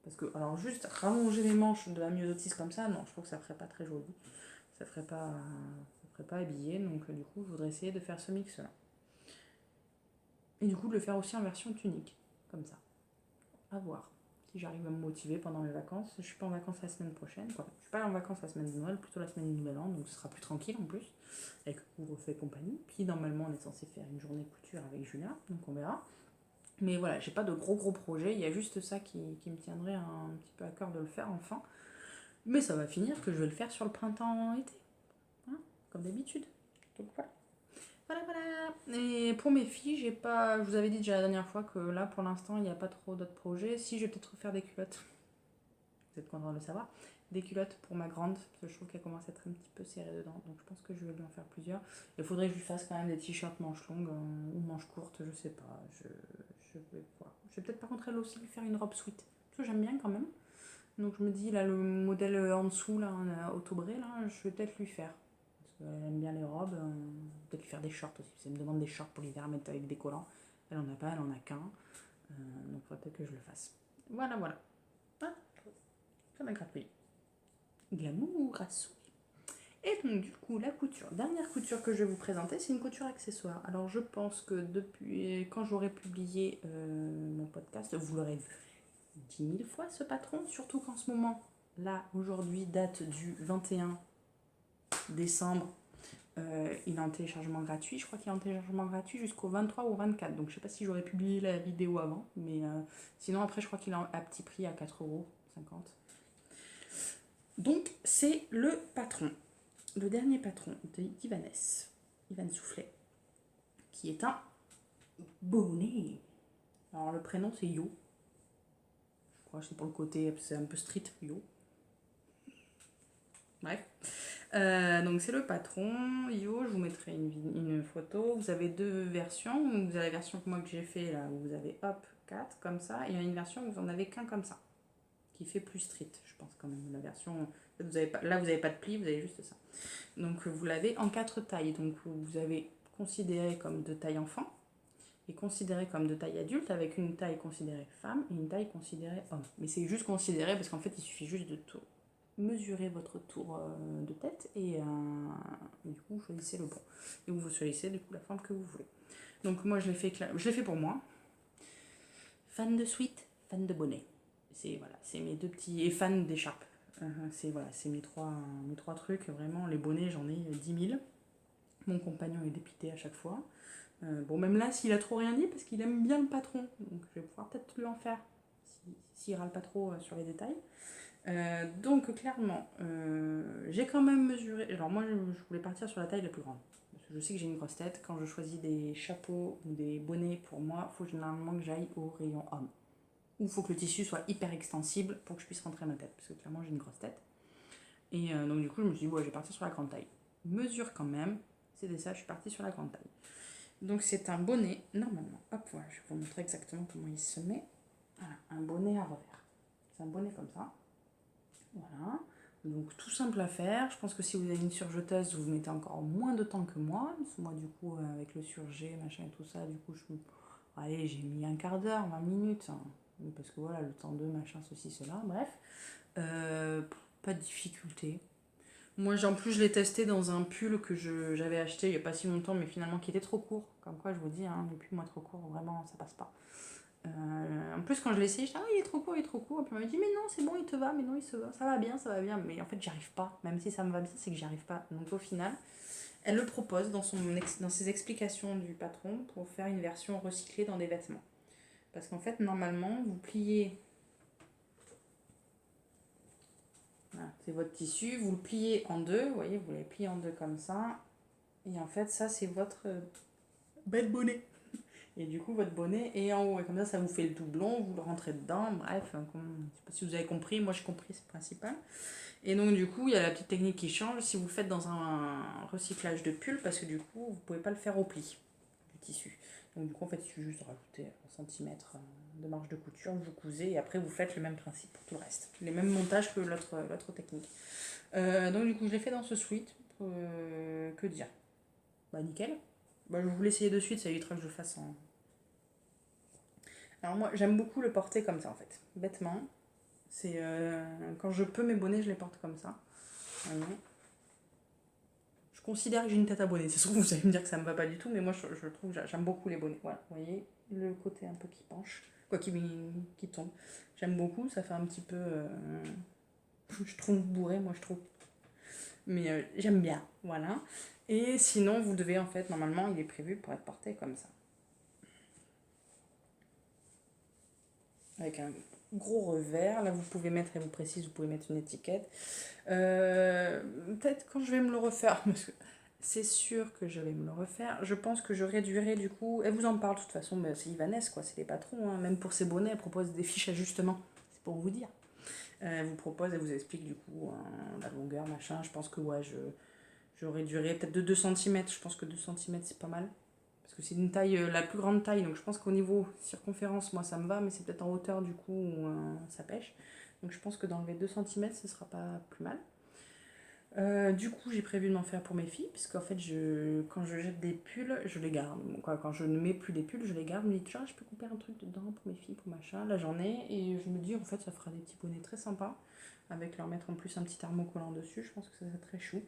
Parce que, alors, juste rallonger les manches de la myosotis comme ça, non, je trouve que ça ferait pas très joli. Ça ferait pas, habillé. Donc, du coup, je voudrais essayer de faire ce mix-là. Et du coup de le faire aussi en version tunique, comme ça. À voir si j'arrive à me motiver pendant les vacances. Je suis pas en vacances la semaine prochaine, quoi. Je suis pas en vacances la semaine de Noël, plutôt la semaine du Nouvel An, donc ce sera plus tranquille en plus, avec couvre-feu et compagnie. Puis normalement on est censé faire une journée couture avec Julia, donc on verra. Mais voilà, j'ai pas de gros projets, il y a juste ça qui me tiendrait un petit peu à cœur de le faire enfin. Mais ça va finir que je vais le faire sur le printemps-été, hein, comme d'habitude. Donc voilà. Voilà. Et pour mes filles, j'ai pas. Je vous avais dit déjà la dernière fois que là, pour l'instant, il n'y a pas trop d'autres projets. Si, je vais peut-être refaire des culottes. Vous êtes content de le savoir. Des culottes pour ma grande, parce que je trouve qu'elle commence à être un petit peu serrée dedans. Donc je pense que je vais lui en faire plusieurs. Il faudrait que je lui fasse quand même des t-shirts manches longues ou manches courtes, je sais pas. Je vais voir. Je vais peut-être par contre elle aussi lui faire une robe sweat. Parce que j'aime bien quand même. Donc je me dis, là, le modèle en dessous, là, autobré, là, je vais peut-être lui faire. Parce qu'elle aime bien les robes. Peut-être lui faire des shorts aussi. Elle me demande des shorts pour l'hiver à mettre avec des collants. Elle en a pas, elle en a qu'un. Donc il faudrait peut-être que je le fasse. Voilà. Ah, ça m'a gratouillé. Glamour à souhait. Et donc du coup, la couture. Dernière couture que je vais vous présenter, c'est une couture accessoire. Alors je pense que depuis quand j'aurai publié mon podcast, vous l'aurez vu 10 000 fois ce patron, surtout qu'en ce moment, là, aujourd'hui, date du 21 décembre, il est en téléchargement gratuit. Je crois qu'il est en téléchargement gratuit jusqu'au 23 ou 24. Donc je sais pas si j'aurais publié la vidéo avant, mais sinon après je crois qu'il est à petit prix à 4,50 €. Donc c'est le patron, le dernier patron d'Ivanès, Ivan Soufflet, qui est un bonnet. Alors le prénom c'est Yo. Je crois que c'est pour le côté, c'est un peu street, Yo. Bref. Donc c'est le patron, Yo, je vous mettrai une photo. Vous avez deux versions. Vous avez la version que moi que j'ai fait là, où vous avez hop, 4 comme ça. Et il y a une version où vous en avez qu'un comme ça, qui fait plus street, je pense quand même. La version, vous avez pas, là vous n'avez pas de pli, vous avez juste ça. Donc vous l'avez en 4 tailles. Donc vous avez considéré comme de taille enfant et considéré comme de taille adulte, avec une taille considérée femme et une taille considérée homme. Mais c'est juste considéré parce qu'en fait il suffit juste de tout mesurez votre tour de tête et du coup vous choisissez le bon. Et vous choisissez du coup la forme que vous voulez. Donc moi je l'ai fait pour moi. Fan de sweat, fan de bonnet. C'est voilà, c'est mes deux petits et fan d'écharpe. C'est voilà, c'est mes trois trucs vraiment. Les bonnets j'en ai 10 000. Mon compagnon est dépité à chaque fois. Bon même là s'il a trop rien dit parce qu'il aime bien le patron, donc je vais pouvoir peut-être lui en faire s'il râle pas trop sur les détails. Donc clairement, j'ai quand même mesuré. Alors moi, je voulais partir sur la taille la plus grande. Parce que je sais que j'ai une grosse tête. Quand je choisis des chapeaux ou des bonnets pour moi, il faut généralement que j'aille au rayon homme. Ou il faut que le tissu soit hyper extensible pour que je puisse rentrer ma tête. Parce que clairement, j'ai une grosse tête. Et donc du coup, je me suis dit, bon, je vais partir sur la grande taille. Mesure quand même. C'est ça, je suis partie sur la grande taille. Donc c'est un bonnet, normalement. Hop, voilà, je vais vous montrer exactement comment il se met. Voilà, un bonnet à revers. C'est un bonnet comme ça. Voilà, donc tout simple à faire. Je pense que si vous avez une surjeteuse, vous mettez encore moins de temps que moi. Moi, du coup, avec le surjet, machin et tout ça, du coup, allez, j'ai mis un quart d'heure, 20 minutes. Hein, parce que voilà, le temps de machin, ceci, cela, bref. Pas de difficulté. Moi, en plus, je l'ai testé dans un pull que j'avais acheté il n'y a pas si longtemps, mais finalement qui était trop court. Comme quoi, je vous dis, hein, les pulls, moi, trop courts, vraiment, ça passe pas. En plus, quand je l'ai essayé, je disais, ah, il est trop court. Et puis on m'a dit, mais non, c'est bon, il te va, mais non, ça va bien, ça va bien. Mais en fait, j'y arrive pas. Même si ça me va bien, c'est que j'y arrive pas. Donc au final, elle le propose dans ses explications du patron pour faire une version recyclée dans des vêtements. Parce qu'en fait, normalement, vous pliez. Voilà, c'est votre tissu, vous le pliez en deux, vous voyez, vous l'avez plié en deux comme ça. Et en fait, ça, c'est votre bel bonnet. Et du coup, votre bonnet est en haut. Et comme ça vous fait le doublon, vous le rentrez dedans. Bref, je ne sais pas si vous avez compris. Moi, j'ai compris, c'est le principal. Et donc, du coup, il y a la petite technique qui change si vous le faites dans un recyclage de pull, parce que du coup, vous ne pouvez pas le faire au pli du tissu. Donc, du coup, en fait, il suffit juste de rajouter 1 cm de marge de couture, vous cousez, et après, vous faites le même principe pour tout le reste. Les mêmes montages que l'autre technique. Donc, du coup, je l'ai fait dans ce sweat. Que dire? Bah, nickel. Bah, je voulais essayer de suite, ça évitera que je le fasse en. Alors moi, j'aime beaucoup le porter comme ça en fait, bêtement. C'est quand je peux mes bonnets, je les porte comme ça. Voyez. considère que j'ai une tête à bonnet. C'est sûr que vous allez me dire que ça me va pas du tout, mais moi je trouve que j'aime beaucoup les bonnets. Voilà, vous voyez le côté un peu qui penche, quoi qui tombe. J'aime beaucoup, ça fait un petit peu. Je trouve bourré, moi je trouve. Mais j'aime bien, voilà. Et sinon, vous devez en fait, normalement, il est prévu pour être porté comme ça. Avec un gros revers. Là, vous pouvez mettre, et vous précise, vous pouvez mettre une étiquette. Peut-être quand je vais me le refaire, parce que c'est sûr que je vais me le refaire, je pense que je réduirai du coup, elle vous en parle de toute façon, mais c'est Ivanès, quoi, c'est les patrons, hein. Même pour ces bonnets, elle propose des fiches ajustement, c'est pour vous dire. Elle vous propose, elle vous explique du coup la longueur, machin, je pense que ouais, je réduirai peut-être de 2 cm, je pense que 2 cm c'est pas mal. Parce que c'est une taille, la plus grande taille, donc je pense qu'au niveau circonférence, moi ça me va, mais c'est peut-être en hauteur du coup où ça pêche. Donc je pense que d'enlever 2 cm, ce sera pas plus mal. Du coup, j'ai prévu de m'en faire pour mes filles, parce qu'en fait, quand je jette des pulls, je les garde. Bon, quoi, quand je ne mets plus les pulls, je les garde. Je me dis, tiens, je peux couper un truc dedans pour mes filles, pour machin. Là, j'en ai, et je me dis, en fait, ça fera des petits bonnets très sympas, avec leur mettre en plus un petit thermocollant dessus. Je pense que ça serait très chou.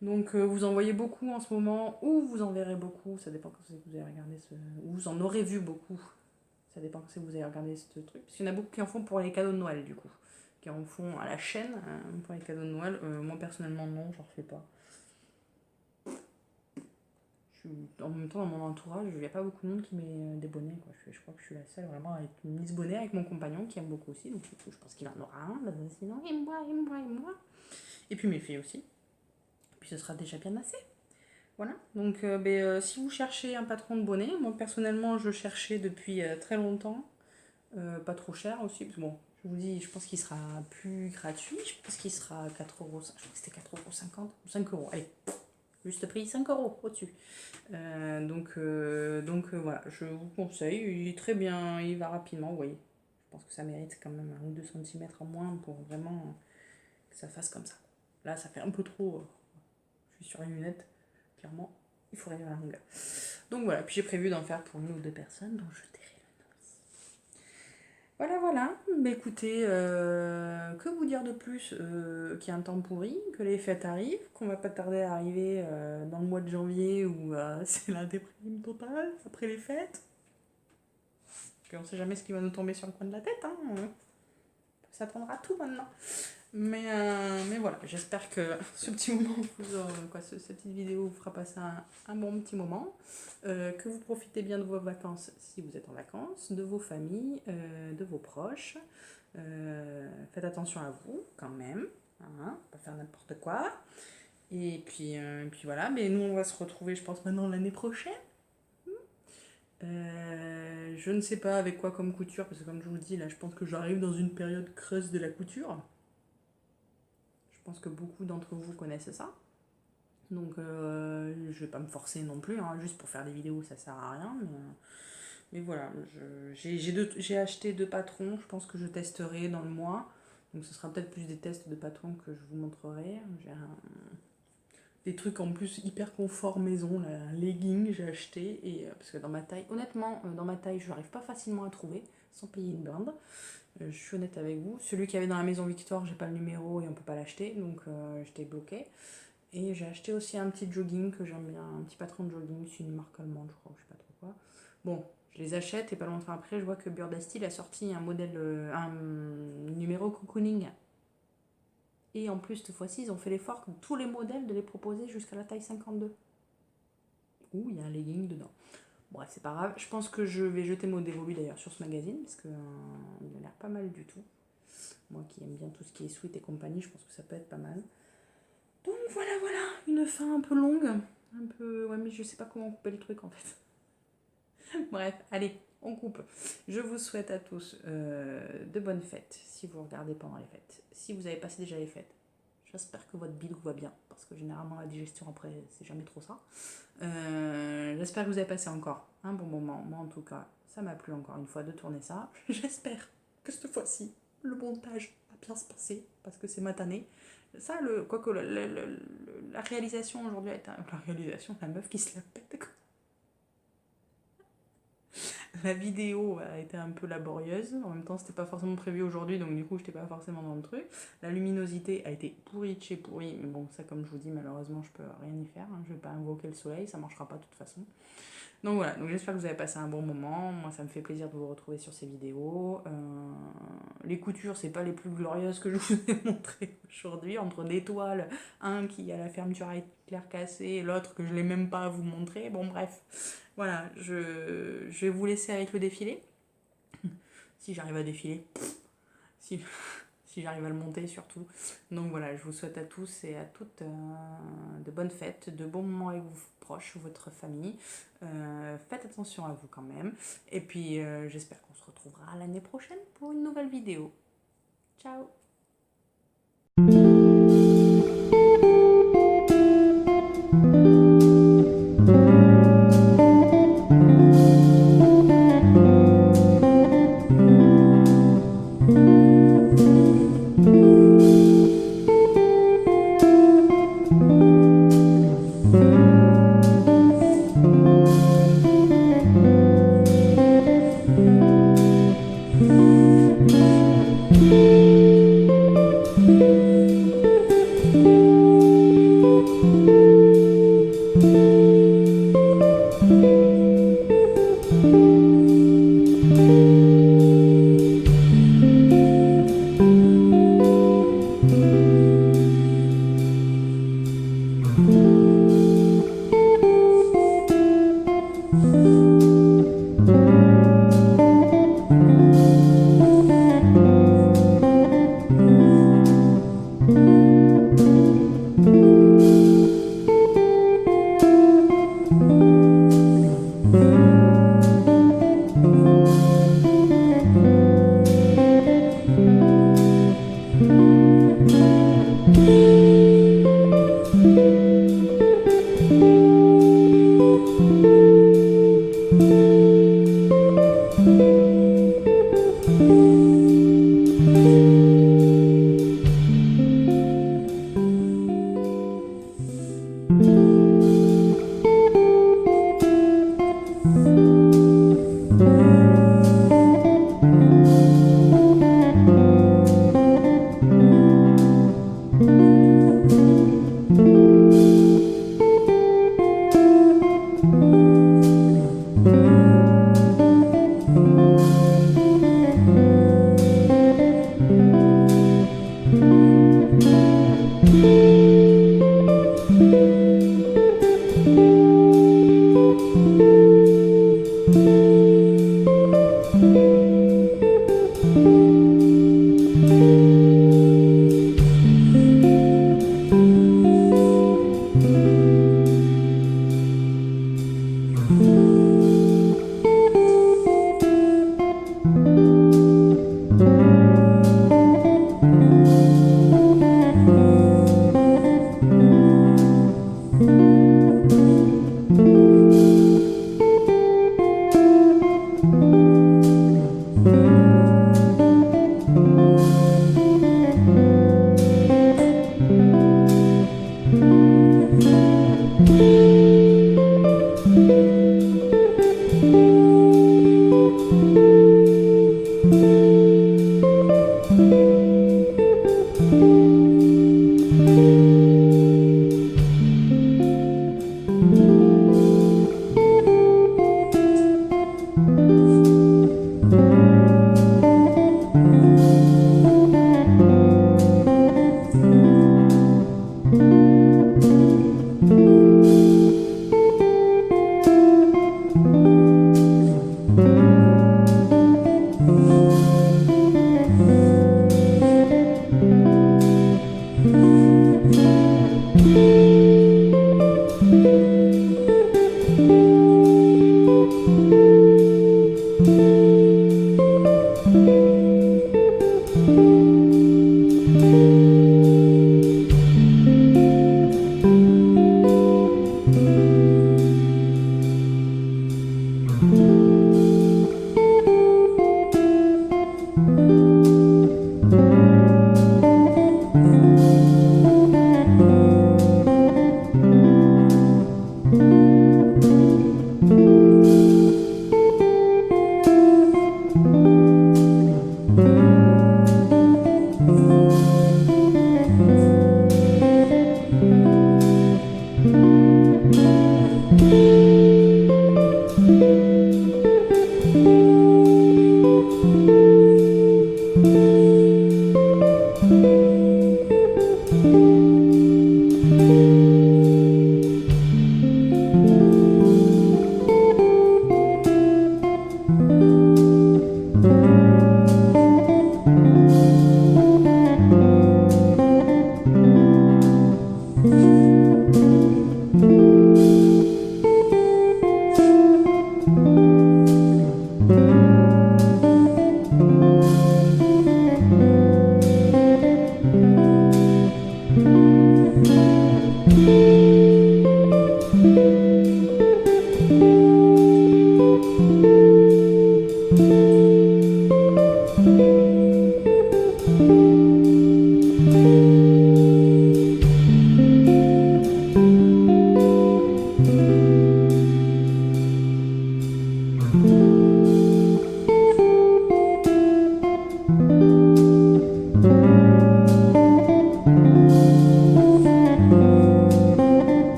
Donc, vous en voyez beaucoup en ce moment, ou vous en verrez beaucoup, ça dépend quand vous avez regardé ce. Ou vous en aurez vu beaucoup, ça dépend quand vous avez regardé ce truc. Parce qu'il y en a beaucoup qui en font pour les cadeaux de Noël, du coup. Qui en font à la chaîne pour les cadeaux de Noël. Moi personnellement non, j'en refais pas. En même temps dans mon entourage, il n'y a pas beaucoup de monde qui met des bonnets, quoi. Je crois que je suis la seule vraiment avec une mise bonnet, avec mon compagnon qui aime beaucoup aussi, donc du coup je pense qu'il en aura un, sinon il me voit, il me voit, il me voit. Et puis mes filles aussi. Et puis ce sera déjà bien assez. Voilà, donc si vous cherchez un patron de bonnet, moi personnellement je cherchais depuis très longtemps, pas trop cher aussi, parce que bon, je vous dis, je pense qu'il sera plus gratuit, je pense qu'il sera à 4 euros, je crois que c'était 4,50 € ou 5 euros, allez, juste prix 5 euros au-dessus. Voilà, je vous conseille, il est très bien, il va rapidement, vous voyez. Je pense que ça mérite quand même 1 ou 2 cm en moins pour vraiment que ça fasse comme ça. Là, ça fait un peu trop, je suis sur une lunette, clairement, il faut réduire la longueur. Donc voilà, puis j'ai prévu d'en faire pour 1 ou 2 personnes, donc je dirai le nom. Voilà, voilà. Mais écoutez, que vous dire de plus qu'il y a un temps pourri, que les fêtes arrivent, qu'on va pas tarder à arriver dans le mois de janvier où c'est la déprime totale après les fêtes. Puis on sait jamais ce qui va nous tomber sur le coin de la tête, hein. On peut s'attendre à tout maintenant. Mais voilà, j'espère que ce petit moment, cette petite vidéo vous fera passer un bon petit moment. Que vous profitez bien de vos vacances si vous êtes en vacances, de vos familles, de vos proches. Faites attention à vous quand même, hein, pas faire n'importe quoi. Et puis voilà, mais nous on va se retrouver je pense maintenant l'année prochaine. Je ne sais pas avec quoi comme couture, parce que comme je vous le dis, là je pense que j'arrive dans une période creuse de la couture. Je pense que beaucoup d'entre vous connaissent ça. Donc je vais pas me forcer non plus, hein, juste pour faire des vidéos ça sert à rien. Mais voilà, j'ai acheté 2 patrons, je pense que je testerai dans le mois. Donc ce sera peut-être plus des tests de patrons que je vous montrerai. J'ai des trucs en plus hyper confort maison, là, un legging j'ai acheté. Et, parce que dans ma taille, honnêtement, dans ma taille je n'arrive pas facilement à trouver sans payer une blinde. Je suis honnête avec vous. Celui qui avait dans la maison Victor, j'ai pas le numéro et on peut pas l'acheter, donc j'étais bloquée. Et j'ai acheté aussi un petit jogging que j'aime bien, un petit patron de jogging, c'est une marque allemande, je crois, je sais pas trop quoi. Bon, je les achète et pas longtemps après, je vois que Birdastil a sorti un modèle, un numéro cocooning. Et en plus, cette fois-ci, ils ont fait l'effort que tous les modèles de les proposer jusqu'à la taille 52. Ouh, il y a un legging dedans. Bref, c'est pas grave. Je pense que je vais jeter mon dévolu d'ailleurs sur ce magazine parce que il a l'air pas mal du tout. Moi qui aime bien tout ce qui est sweat et compagnie, je pense que ça peut être pas mal. Donc voilà, une fin un peu longue. Un peu. Ouais, mais je sais pas comment couper le truc en fait. Bref, allez, on coupe. Je vous souhaite à tous de bonnes fêtes si vous regardez pendant les fêtes. Si vous avez passé déjà les fêtes, j'espère que votre bidou va bien parce que généralement la digestion après c'est jamais trop ça. J'espère que vous avez passé encore un bon moment. Moi en tout cas, ça m'a plu encore une fois de tourner ça. J'espère que cette fois-ci, le montage va bien se passer parce que c'est matané. Ça, quoique la réalisation aujourd'hui a été. La réalisation, la meuf qui se la pète quoi. la vidéo a été un peu laborieuse. En même temps, c'était pas forcément prévu aujourd'hui, donc du coup, j'étais pas forcément dans le truc. La luminosité a été pourrie de chez pourrie, mais bon, ça, comme je vous dis, malheureusement, je peux rien y faire. Hein. Je vais pas invoquer le soleil, ça marchera pas de toute façon. Donc voilà, donc j'espère que vous avez passé un bon moment. Moi, ça me fait plaisir de vous retrouver sur ces vidéos. Les coutures, c'est pas les plus glorieuses que je vous ai montrées aujourd'hui. Entre des toiles, un qui a la fermeture à éclair cassée et l'autre que je l'ai même pas à vous montrer. Bon, bref, voilà, je vais vous laisser avec le défilé. Si j'arrive à défiler. Si, si j'arrive à le monter surtout. Donc voilà, je vous souhaite à tous et à toutes de bonnes fêtes, de bons moments avec vos proches, votre famille. Faites attention à vous quand même. Et puis j'espère qu'on se retrouvera l'année prochaine pour une nouvelle vidéo. Ciao!